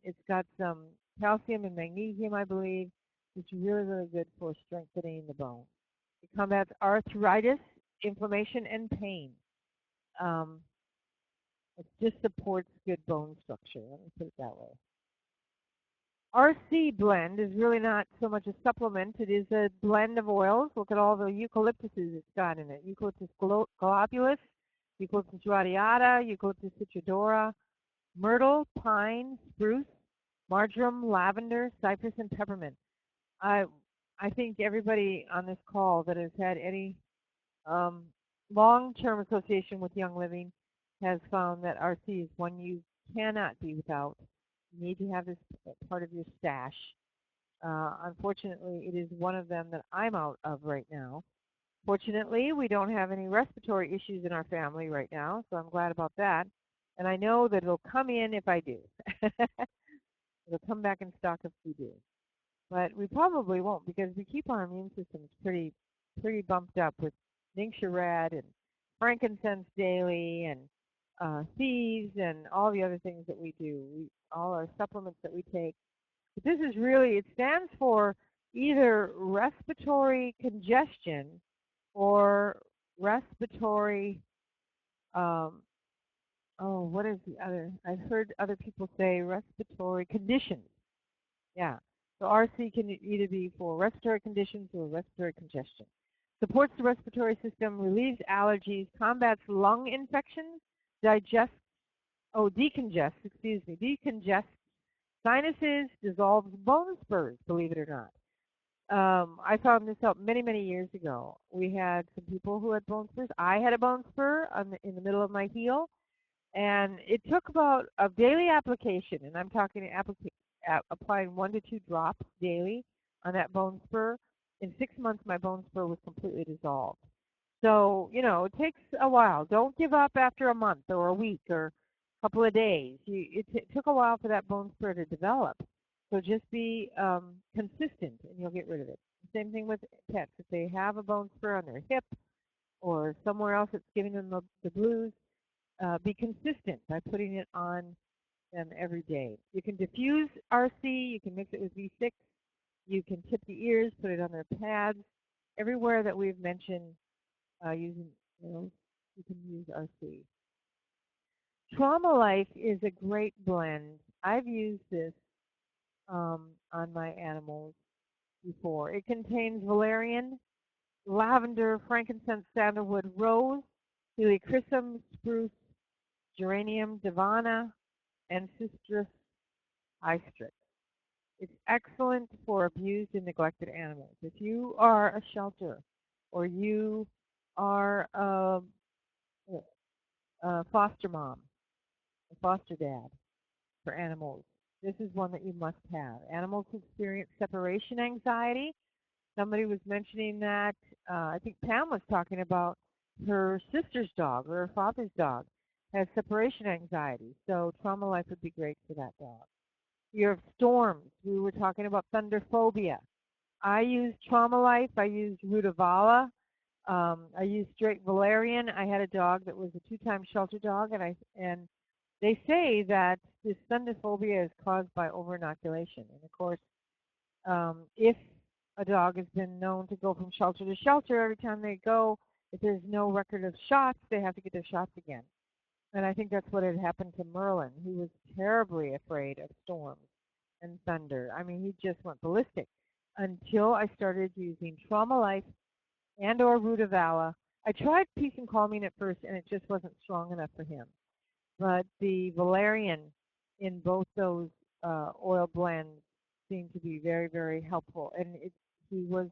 it's got some calcium and magnesium, I believe. It's really, really good for strengthening the bone. It combats arthritis, inflammation, and pain. It just supports good bone structure. Let me put it that way. RC blend is really not so much a supplement. It is a blend of oils. Look at all the eucalyptuses it's got in it. Eucalyptus globulus, Eucalyptus radiata, Eucalyptus citrodora, myrtle, pine, spruce, marjoram, lavender, cypress, and peppermint. I think everybody on this call that has had any Um, long-term association with Young Living has found that RC is one you cannot be without. You need to have this part of your stash. Unfortunately, it is one of them that I'm out of right now. Fortunately, we don't have any respiratory issues in our family right now, so I'm glad about that. And I know that it'll come in if I do. It'll come back in stock if we do. But we probably won't because we keep our immune systems pretty bumped up with Nincturad and frankincense daily and thieves and all the other things that we do. All our supplements that we take. But this is really, it stands for either respiratory congestion or respiratory, um, oh, what is the other? I've heard other people say respiratory conditions. Yeah. So RC can either be for respiratory conditions or respiratory congestion. Supports the respiratory system, relieves allergies, combats lung infections, decongests sinuses, dissolves bone spurs, believe it or not. I found this out many, many years ago. We had some people who had bone spurs. I had a bone spur in the middle of my heel, and it took about a daily application, and I'm talking applying 1 to 2 drops daily on that bone spur. In 6 months, my bone spur was completely dissolved. So, it takes a while. Don't give up after a month or a week or a couple of days. It took a while for that bone spur to develop. So just be consistent and you'll get rid of it. Same thing with pets. If they have a bone spur on their hip or somewhere else that's giving them the blues, be consistent by putting it on them every day. You can diffuse RC. You can mix it with V6. You can tip the ears, put it on their pads. Everywhere that we've mentioned using, you can use RC. Trauma Life is a great blend. I've used this on my animals before. It contains valerian, lavender, frankincense, sandalwood, rose, helichrysum, spruce, geranium, divana, and citrus hystrix. It's excellent for abused and neglected animals. If you are a shelter or you are a foster mom, a foster dad for animals, this is one that you must have. Animals who experience separation anxiety. Somebody was mentioning that, I think Pam was talking about her sister's dog or her father's dog has separation anxiety. So Trauma Life would be great for that dog. Fear of storms. We were talking about thunderphobia. I used Trauma Life. I used Rutavala. I used straight valerian. I had a dog that was a 2-time shelter dog, and they say that this thunderphobia is caused by overinoculation. And of course, if a dog has been known to go from shelter to shelter every time they go, if there's no record of shots, they have to get their shots again. And I think that's what had happened to Merlin. He was terribly afraid of storms and thunder. I mean, he just went ballistic until I started using Trauma Life and or Rutavala. I tried Peace and Calming at first, and it just wasn't strong enough for him. But the valerian in both those oil blends seemed to be very, very helpful. And he was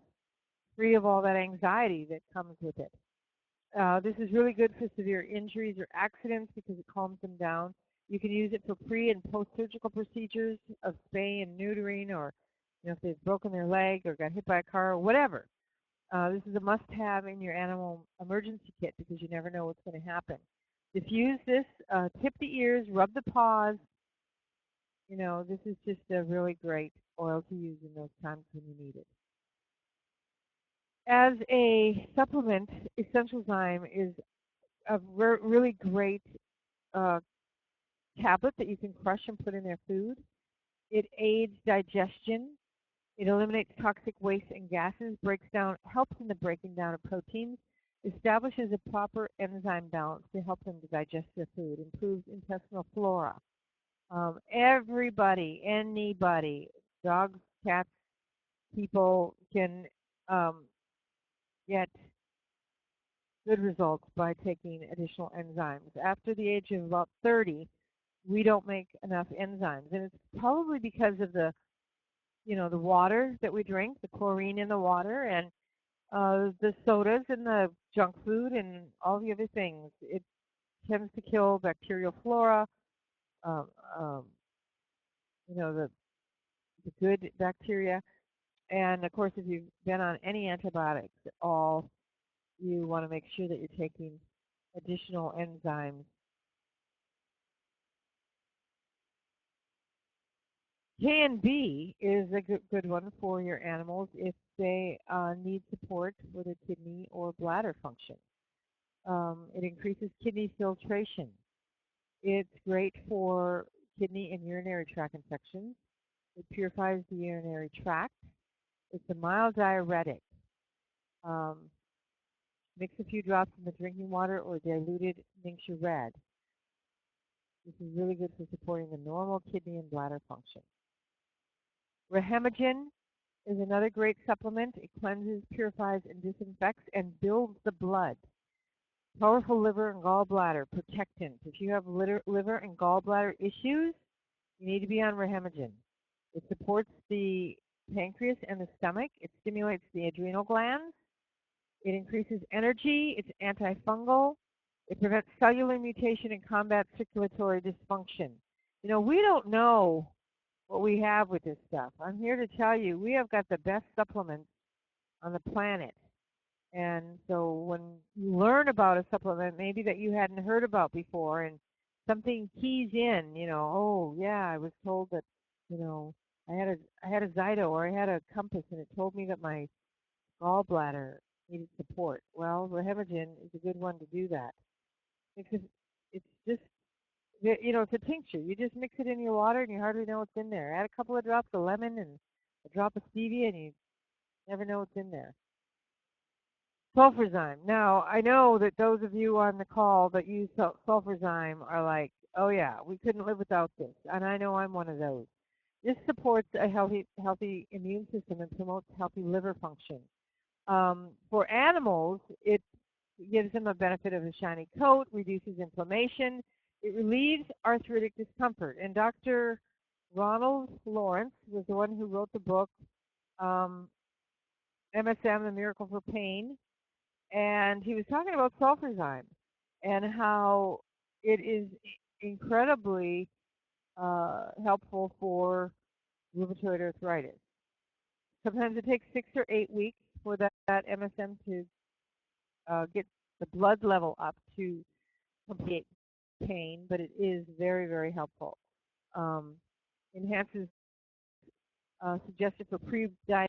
free of all that anxiety that comes with it. This is really good for severe injuries or accidents because it calms them down. You can use it for pre- and post-surgical procedures of spay and neutering, or if they've broken their leg or got hit by a car or whatever. This is a must-have in your animal emergency kit because you never know what's going to happen. Diffuse this, tip the ears, rub the paws. This is just a really great oil to use in those times when you need it. As a supplement, Essential Zyme is a really great tablet that you can crush and put in their food. It aids digestion. It eliminates toxic waste and gases, helps in the breaking down of proteins, establishes a proper enzyme balance to help them to digest their food, improves intestinal flora. Everybody, anybody, dogs, cats, people can get good results by taking additional enzymes. After the age of about 30, we don't make enough enzymes, and it's probably because of the water that we drink, the chlorine in the water, and The sodas and the junk food and all the other things. It tends to kill bacterial flora, um, um, the good bacteria. And of course, if you've been on any antibiotics at all, you want to make sure that you're taking additional enzymes. K and B is a good one for your animals if they need support for their kidney or bladder function. It increases kidney filtration. It's great for kidney and urinary tract infections. It purifies the urinary tract. It's a mild diuretic. Um, Mix a few drops in the drinking water or diluted tincture red. This is really good for supporting the normal kidney and bladder function. Rehemagen is another great supplement. It cleanses, purifies, and disinfects and builds the blood. Powerful liver and gallbladder protectant. If you have liver and gallbladder issues, you need to be on Rehemagen. It supports the pancreas and the stomach. It stimulates the adrenal glands. It increases energy. It's antifungal. It prevents cellular mutation and combats circulatory dysfunction. You know, we don't know what we have with this stuff. I'm here to tell you we have got the best supplements on the planet. And so when you learn about a supplement maybe that you hadn't heard about before and something keys in, oh yeah, I was told that, you know, I had a Zyto or I had a Compass and it told me that my gallbladder needed support. Well, Rehemagen is a good one to do that. Because it's just, it's a tincture. You just mix it in your water and you hardly know what's in there. Add a couple of drops of lemon and a drop of stevia and you never know what's in there. Sulfurzyme. Now, I know that those of you on the call that use sulfurzyme are like, oh yeah, we couldn't live without this. And I know I'm one of those. This supports a healthy immune system and promotes healthy liver function. For animals, it gives them a benefit of a shiny coat, reduces inflammation, it relieves arthritic discomfort. And Dr. Ronald Lawrence was the one who wrote the book um, MSM, The Miracle for Pain, and he was talking about sulfurzyme and how it is incredibly helpful for rheumatoid arthritis. Sometimes it takes 6 or 8 weeks for that MSM to get the blood level up to complete pain, but it is very, very helpful. Um, Enhances suggested for pre-diabetes.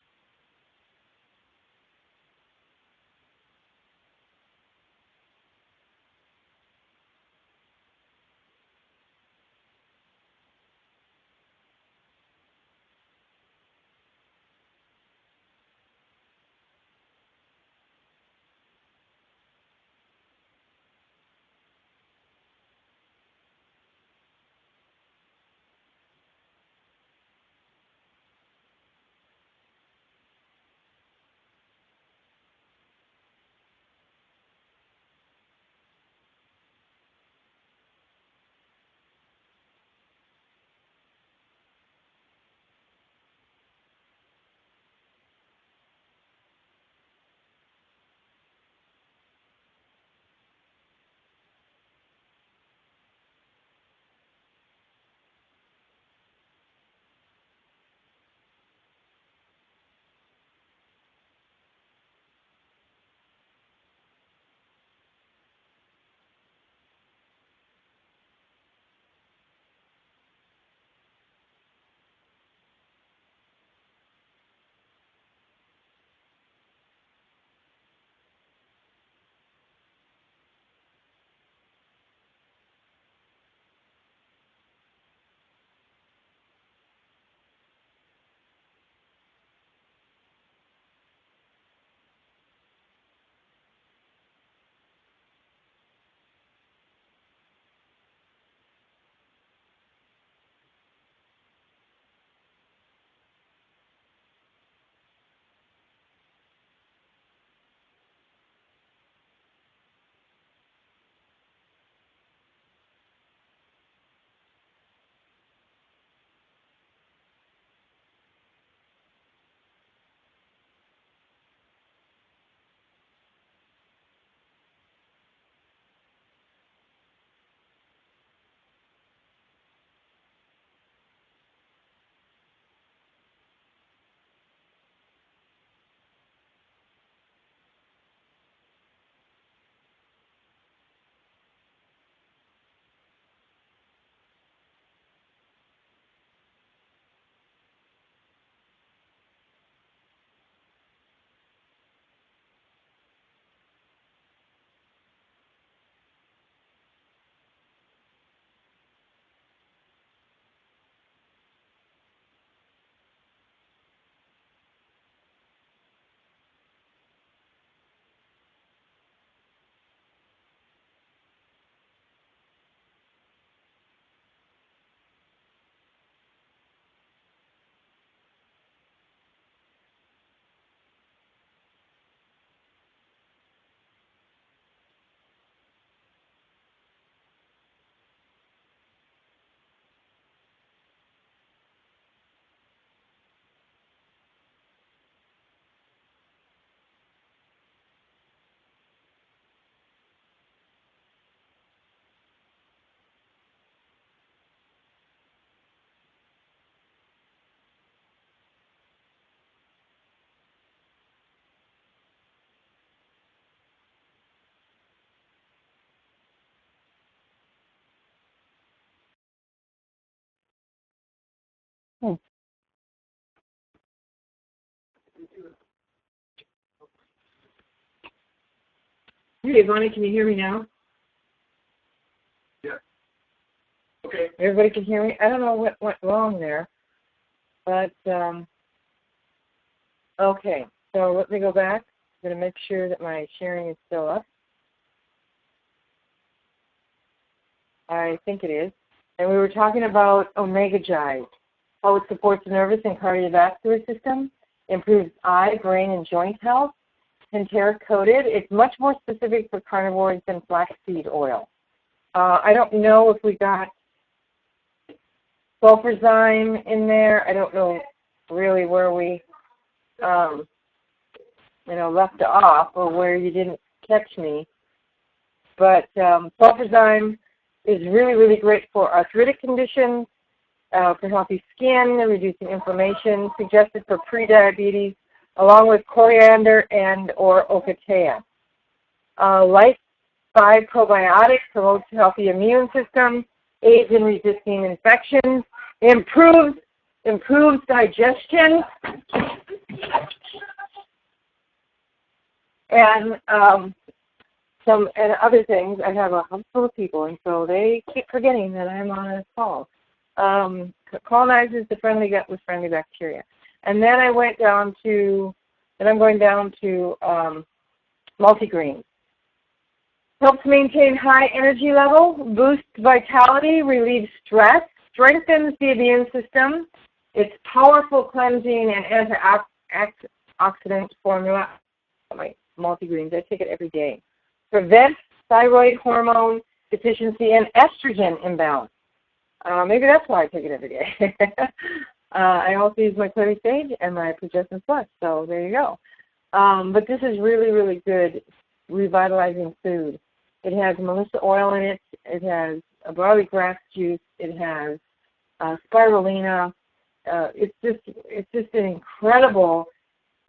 Hey, Bonnie, can you hear me now? Yeah. Okay. Everybody can hear me? I don't know what went wrong there, but, okay. So let me go back. I'm going to make sure that my sharing is still up. I think it is. And we were talking about omega-jive, how it supports the nervous and cardiovascular system, improves eye, brain, and joint health, enteric-coated. It's much more specific for carnivores than flaxseed oil. I don't know if we got sulfurzyme in there. I don't know really where we, left off or where you didn't catch me. But sulfurzyme is really, really great for arthritic conditions, for healthy skin, reducing inflammation, suggested for pre-diabetes, along with coriander and or ocotea. Life 5 probiotics promotes a healthy immune system, aids in resisting infections, improves digestion, and some and other things. I have a house full of people, and so they keep forgetting that I'm on a call. Colonizes the friendly gut with friendly bacteria. And then I'm going down to multigreens. Helps maintain high energy level, boosts vitality, relieves stress, strengthens the immune system. It's powerful cleansing and antioxidant formula. My multigreens, I take it every day. Prevents thyroid hormone deficiency and estrogen imbalance. Maybe that's why I take it every day. I also use my clary sage and my progestin plus, so there you go. But this is really, really good revitalizing food. It has melissa oil in it. It has a barley grass juice. It has spirulina. It's just an incredible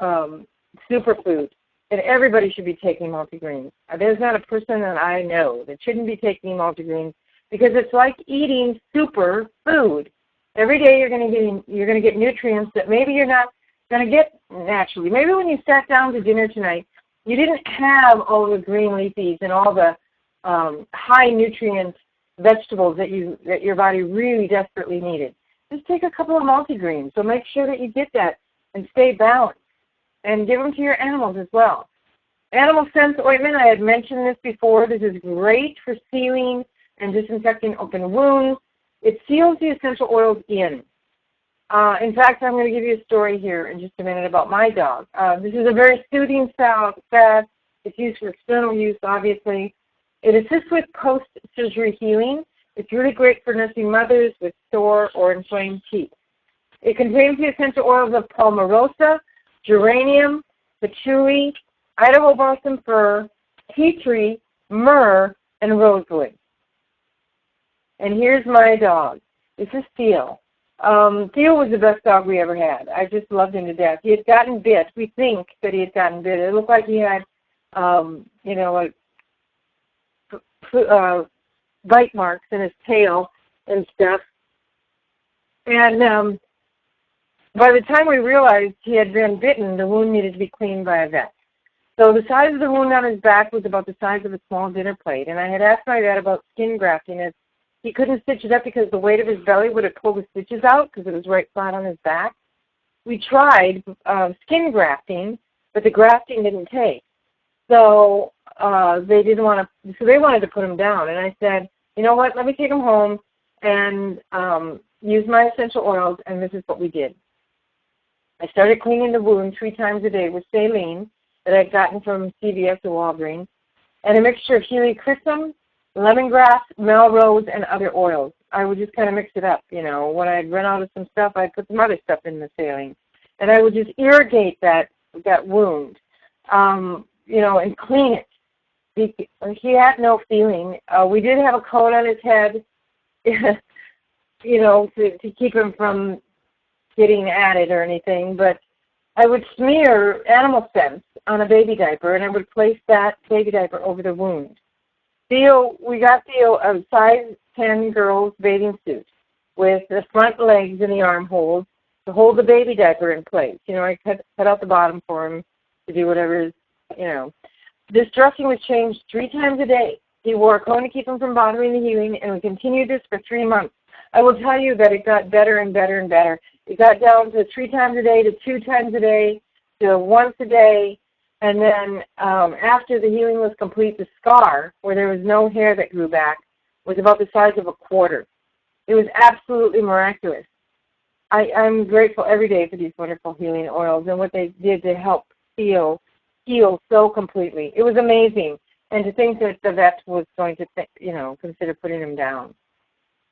superfood. And everybody should be taking multigreens. There's not a person that I know that shouldn't be taking multigreens because it's like eating super food. Every day you're going to get nutrients that maybe you're not going to get naturally. Maybe when you sat down to dinner tonight, you didn't have all the green leafies and all the high nutrient vegetables that your body really desperately needed. Just take a couple of multigreens. So make sure that you get that and stay balanced. And give them to your animals as well. Animal Sense ointment, I had mentioned this before. This is great for sealing and disinfecting open wounds. It seals the essential oils in. In fact, I'm going to give you a story here in just a minute about my dog. This is a very soothing bath. It's used for external use, obviously. It assists with post-surgery healing. It's really great for nursing mothers with sore or inflamed teeth. It contains the essential oils of palmarosa, geranium, patchouli, Idaho balsam fir, tea tree, myrrh, and rosewood. And here's my dog. This is Theo. Theo was the best dog we ever had. I just loved him to death. He had gotten bit. We think that he had gotten bit. It looked like he had, bite marks in his tail and stuff. And by the time we realized he had been bitten, the wound needed to be cleaned by a vet. So the size of the wound on his back was about the size of a small dinner plate. And I had asked my vet about skin grafting. As he couldn't stitch it up because the weight of his belly would have pulled the stitches out because it was right flat on his back. We tried skin grafting, but the grafting didn't take. So they wanted to put him down. And I said, you know what, let me take him home and use my essential oils, and this is what we did. I started cleaning the wound 3 times a day with saline that I'd gotten from CVS or Walgreens, and a mixture of helichrysum, lemongrass, melrose, and other oils. I would just kind of mix it up, When I'd run out of some stuff, I'd put some other stuff in the saline. And I would just irrigate that wound, and clean it. He had no feeling. We did have a coat on his head, to keep him from getting at it or anything, but I would smear Animal Sense on a baby diaper, and I would place that baby diaper over the wound. We got Theo a size 10 girl's bathing suit with the front legs and the armholes to hold the baby diaper in place. I cut out the bottom for him to do whatever, This dressing was changed 3 times a day. He wore a cone to keep him from bothering the healing, and we continued this for 3 months. I will tell you that it got better and better and better. It got down to 3 times a day, to 2 times a day, to once a day, and then after the healing was complete, the scar, where there was no hair that grew back, was about the size of a quarter. It was absolutely miraculous. I'm grateful every day for these wonderful healing oils and what they did to help heal so completely. It was amazing. And to think that the vet was going to, consider putting him down.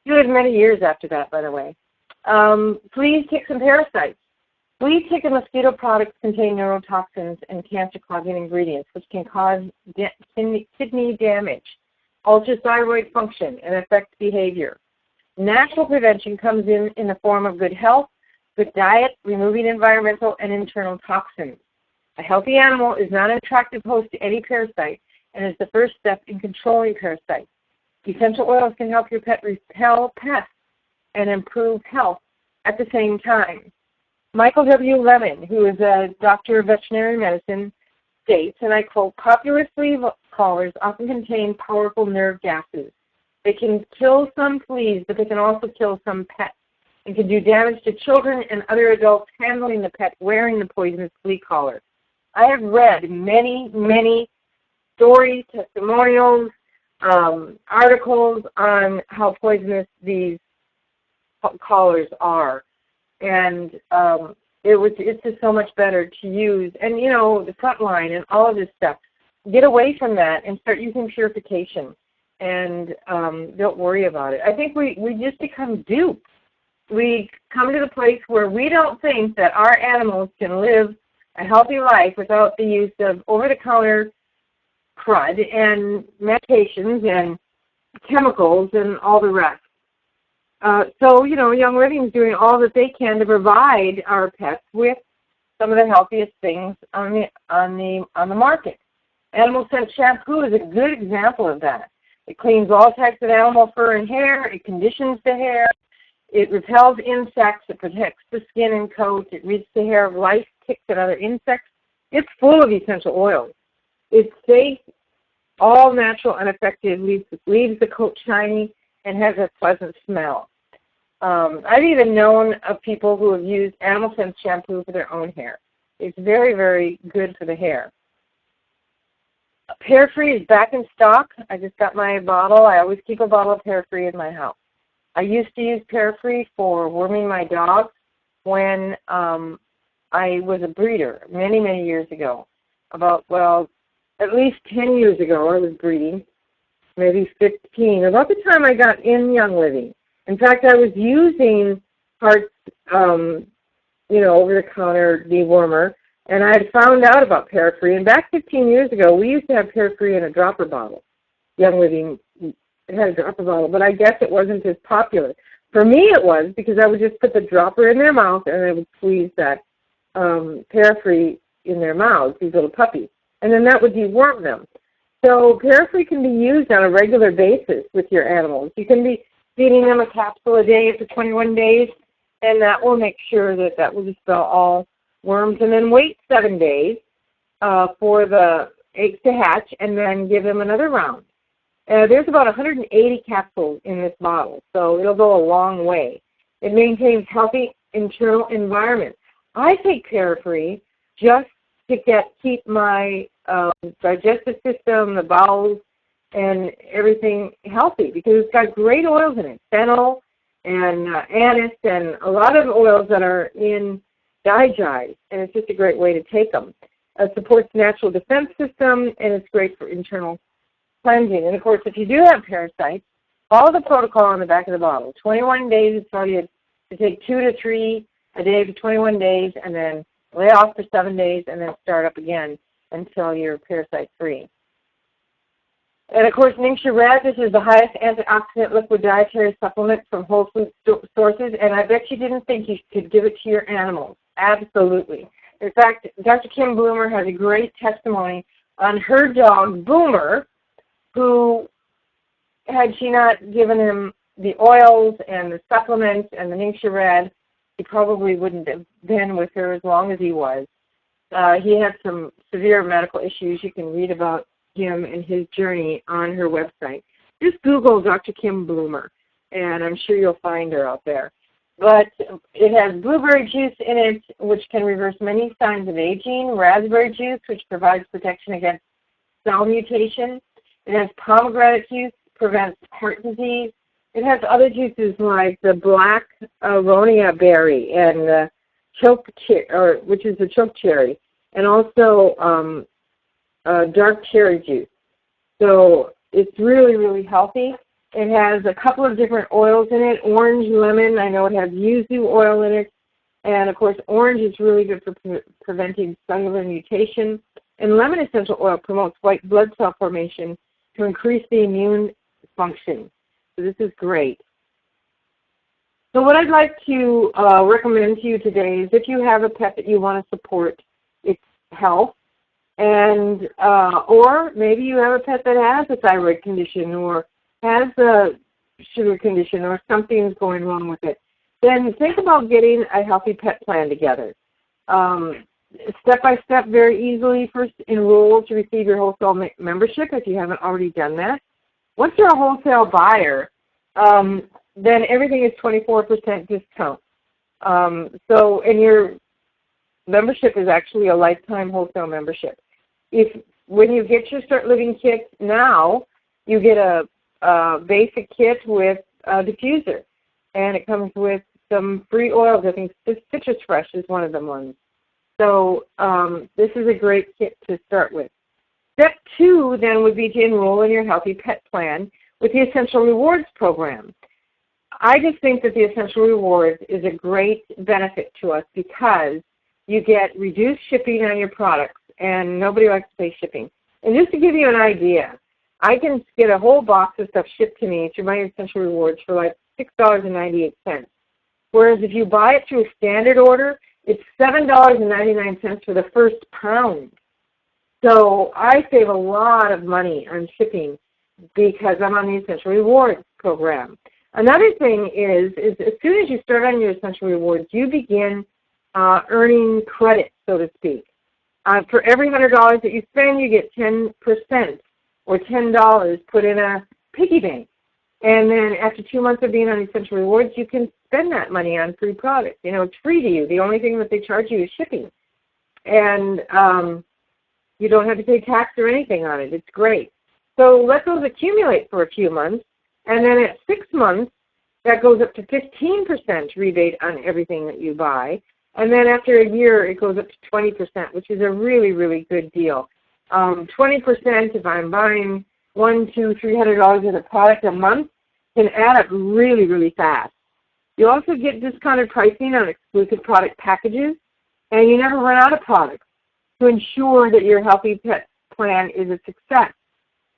He lived many years after that, by the way. Flea, ticks, and parasites. Flea, tick, and mosquito products contain neurotoxins and cancer-causing ingredients, which can cause kidney damage, alter thyroid function, and affect behavior. Natural prevention comes in the form of good health, good diet, removing environmental and internal toxins. A healthy animal is not an attractive host to any parasite and is the first step in controlling parasites. Essential oils can help your pet repel pests and improve health at the same time. Michael W. Lemon, who is a doctor of veterinary medicine, states, and I quote, popular flea collars often contain powerful nerve gases. They can kill some fleas, but they can also kill some pets and can do damage to children and other adults handling the pet wearing the poisonous flea collar. I have read many, many stories, testimonials, articles on how poisonous these collars are. And it's just so much better to use. And, the front line and all of this stuff, get away from that and start using purification. And don't worry about it. I think we just become duped. We come to the place where we don't think that our animals can live a healthy life without the use of over-the-counter crud and medications and chemicals and all the rest. So, Young Living is doing all that they can to provide our pets with some of the healthiest things on the market. Animal scent shampoo is a good example of that. It cleans all types of animal fur and hair. It conditions the hair. It repels insects. It protects the skin and coat. It rids the hair of lice, ticks, and other insects. It's full of essential oils. It's safe, all natural, unaffected, leaves the coat shiny, and has a pleasant smell. I've even known of people who have used animal scent shampoo for their own hair. It's very, very good for the hair. Hair Free is back in stock. I just got my bottle. I always keep a bottle of Hair Free in my house. I used to use Hair Free for worming my dogs when I was a breeder many, many years ago. At least 10 years ago I was breeding, maybe 15, about the time I got in Young Living. In fact, I was using parts, over-the-counter dewormer, and I had found out about Hair Free. And back 15 years ago, we used to have Hair Free in a dropper bottle. Young Living, it had a dropper bottle, but I guess it wasn't as popular. For me, it was, because I would just put the dropper in their mouth, and I would squeeze that Hair Free in their mouths, these little puppies, and then that would deworm them. So Hair Free can be used on a regular basis with your animals. You can be feeding them a capsule a day for 21 days, and that will make sure that will dispel all worms, and then wait 7 days for the eggs to hatch, and then give them another round. There's about 180 capsules in this bottle, so it'll go a long way. It maintains healthy internal environment. I take Hair Free just to keep my digestive system, the bowels, and everything healthy, because it's got great oils in it, fennel and anise, and a lot of oils that are in digest, and it's just a great way to take them. It supports natural defense system, and it's great for internal cleansing. And of course, if you do have parasites, follow the protocol on the back of the bottle. 21 days, it's started to take 2 to 3 a day for 21 days, and then lay off for 7 days, and then start up again until you're parasite-free. And of course, Ningxia Red, this is the highest antioxidant liquid dietary supplement from whole food sources, and I bet you didn't think you could give it to your animals. Absolutely. In fact, Dr. Kim Bloomer has a great testimony on her dog, Boomer, who, had she not given him the oils and the supplements and the Ningxia Red, he probably wouldn't have been with her as long as he was. he had some severe medical issues. You can read about him and his journey on her website. Just Google Dr. Kim Bloomer, and I'm sure you'll find her out there. But it has blueberry juice in it, which can reverse many signs of aging, raspberry juice, which provides protection against cell mutation. It has pomegranate juice, prevents heart disease. It has other juices like the black aronia berry and the which is the choke cherry, and also dark cherry juice. So it's really, really healthy. It has a couple of different oils in it, orange, lemon. I know it has yuzu oil in it. And, of course, orange is really good for preventing cellular mutation. And lemon essential oil promotes white blood cell formation to increase the immune function. So this is great. So what I'd like to recommend to you today is if you have a pet that you want to support its health, and or maybe you have a pet that has a thyroid condition or has a sugar condition or something's going wrong with it, then think about getting a healthy pet plan together. Step by step, very easily. First, enroll to receive your wholesale membership if you haven't already done that. Once you're a wholesale buyer, then everything is 24% discount. And your membership is actually a lifetime wholesale membership. When you get your Start Living kit now, you get a basic kit with a diffuser, and it comes with some free oils. I think Citrus Fresh is one of the ones. So this is a great kit to start with. Step 2 then would be to enroll in your Healthy Pet Plan with the Essential Rewards program. I just think that the Essential Rewards is a great benefit to us because you get reduced shipping on your products, and nobody likes to pay shipping. And just to give you an idea, I can get a whole box of stuff shipped to me through my Essential Rewards for like $6.98. Whereas if you buy it through a standard order, it's $7.99 for the first pound. So I save a lot of money on shipping because I'm on the Essential Rewards program. Another thing is as soon as you start on your Essential Rewards, you begin earning credit, so to speak. For every $100 that you spend, you get 10% or $10 put in a piggy bank. And then after 2 months of being on Essential Rewards, you can spend that money on free products. You know, it's free to you. The only thing that they charge you is shipping. And you don't have to pay tax or anything on it. It's great. So let those accumulate for a few months. And then at 6 months, that goes up to 15% rebate on everything that you buy. And then after a year, it goes up to 20%, which is a really, really good deal. 20% if I'm buying $100, $200, $300 worth of product a month can add up really, really fast. You also get discounted pricing on exclusive product packages, and you never run out of products to ensure that your Healthy Pet Plan is a success.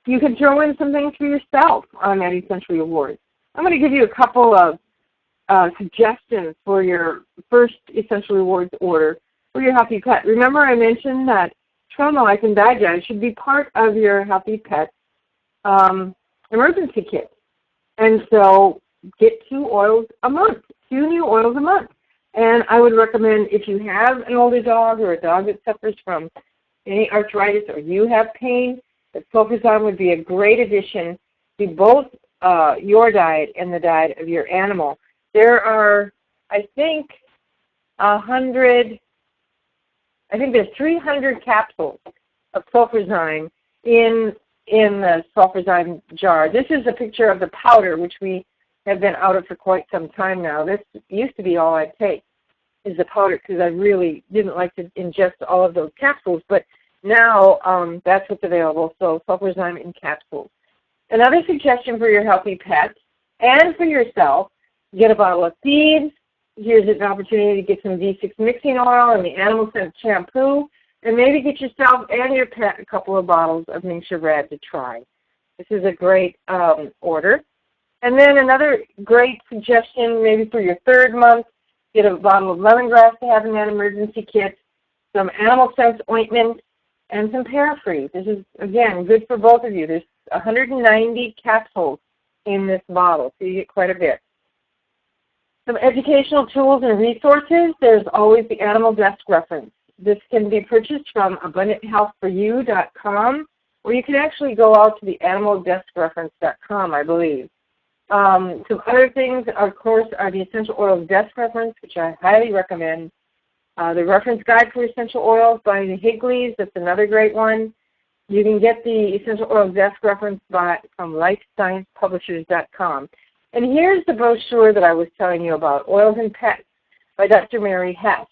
You can throw in some things for yourself on that Essential Rewards. I'm going to give you a couple of suggestions for your first Essential Rewards order for your Healthy Pet. Remember I mentioned that Tromolife and Digest should be part of your Healthy Pet emergency kit. And so get 2 oils a month, 2 new oils a month. And I would recommend if you have an older dog or a dog that suffers from any arthritis or you have pain, that Sulfazine would be a great addition to both your diet and the diet of your animal. There are, I think there's 300 capsules of Sulfazine in the Sulfazine jar. This is a picture of the powder, which we have been out of for quite some time now. This used to be all I'd take, is the powder, because I really didn't like to ingest all of those capsules, but now that's what's available, so Sulfazine in capsules. Another suggestion for your healthy pet and for yourself, get a bottle of seeds. Here's an opportunity to get some V6 mixing oil and the animal scent shampoo, and maybe get yourself and your pet a couple of bottles of Ningxia Red to try. This is a great order. And then another great suggestion, maybe for your 3rd month, get a bottle of lemongrass to have in that emergency kit, some animal scent ointment, and some Parafreeze. This is, again, good for both of you. There's 190 capsules in this bottle, so you get quite a bit. Some educational tools and resources. There's always the Animal Desk reference. this can be purchased from abundanthealthforyou.com, or you can actually go out to the animaldeskreference.com, I believe. Some other things, of course, are the essential oils desk reference, which I highly recommend. The reference guide for essential oils by the Higleys, that's another great one. You can get the essential oils desk reference from lifesciencepublishers.com. And here's the brochure that I was telling you about, Oils and Pets by Dr. Mary Hess.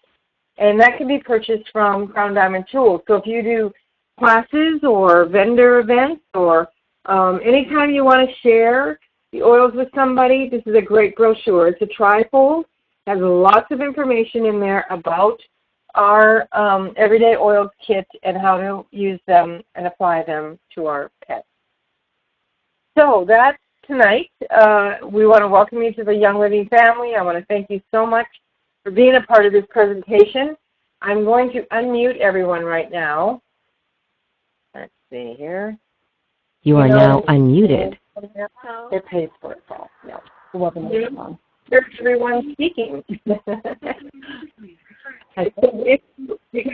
And that can be purchased from Crown Diamond Tools. So if you do classes or vendor events or anytime you want to share the oils with somebody, this is a great brochure. It's a trifold. Has lots of information in there about our everyday oils kit and how to use them and apply them to our pets. So that's tonight. We want to welcome you to the Young Living family. I want to thank you so much for being a part of this presentation. I'm going to unmute everyone right now. Let's see here. You are now unmuted. It pays for itself. Yeah. There's everyone speaking. Because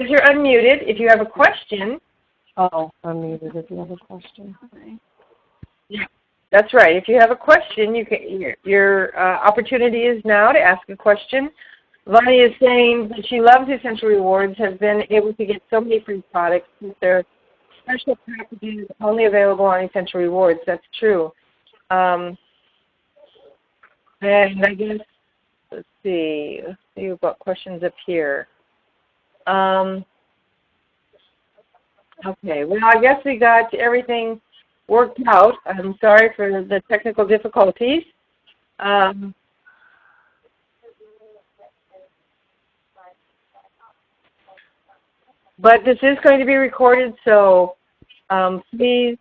you're unmuted, if you have a question. Oh, unmuted if you have a question. Yeah, that's right. If you have a question, you can. Your opportunity is now to ask a question. Vonnie is saying that she loves Essential Rewards, has been able to get so many free products since their special packages only available on Essential Rewards. That's true. And I guess, let's see about questions up here. Okay, well, I guess we got everything worked out. I'm sorry for the technical difficulties. But this is going to be recorded, so please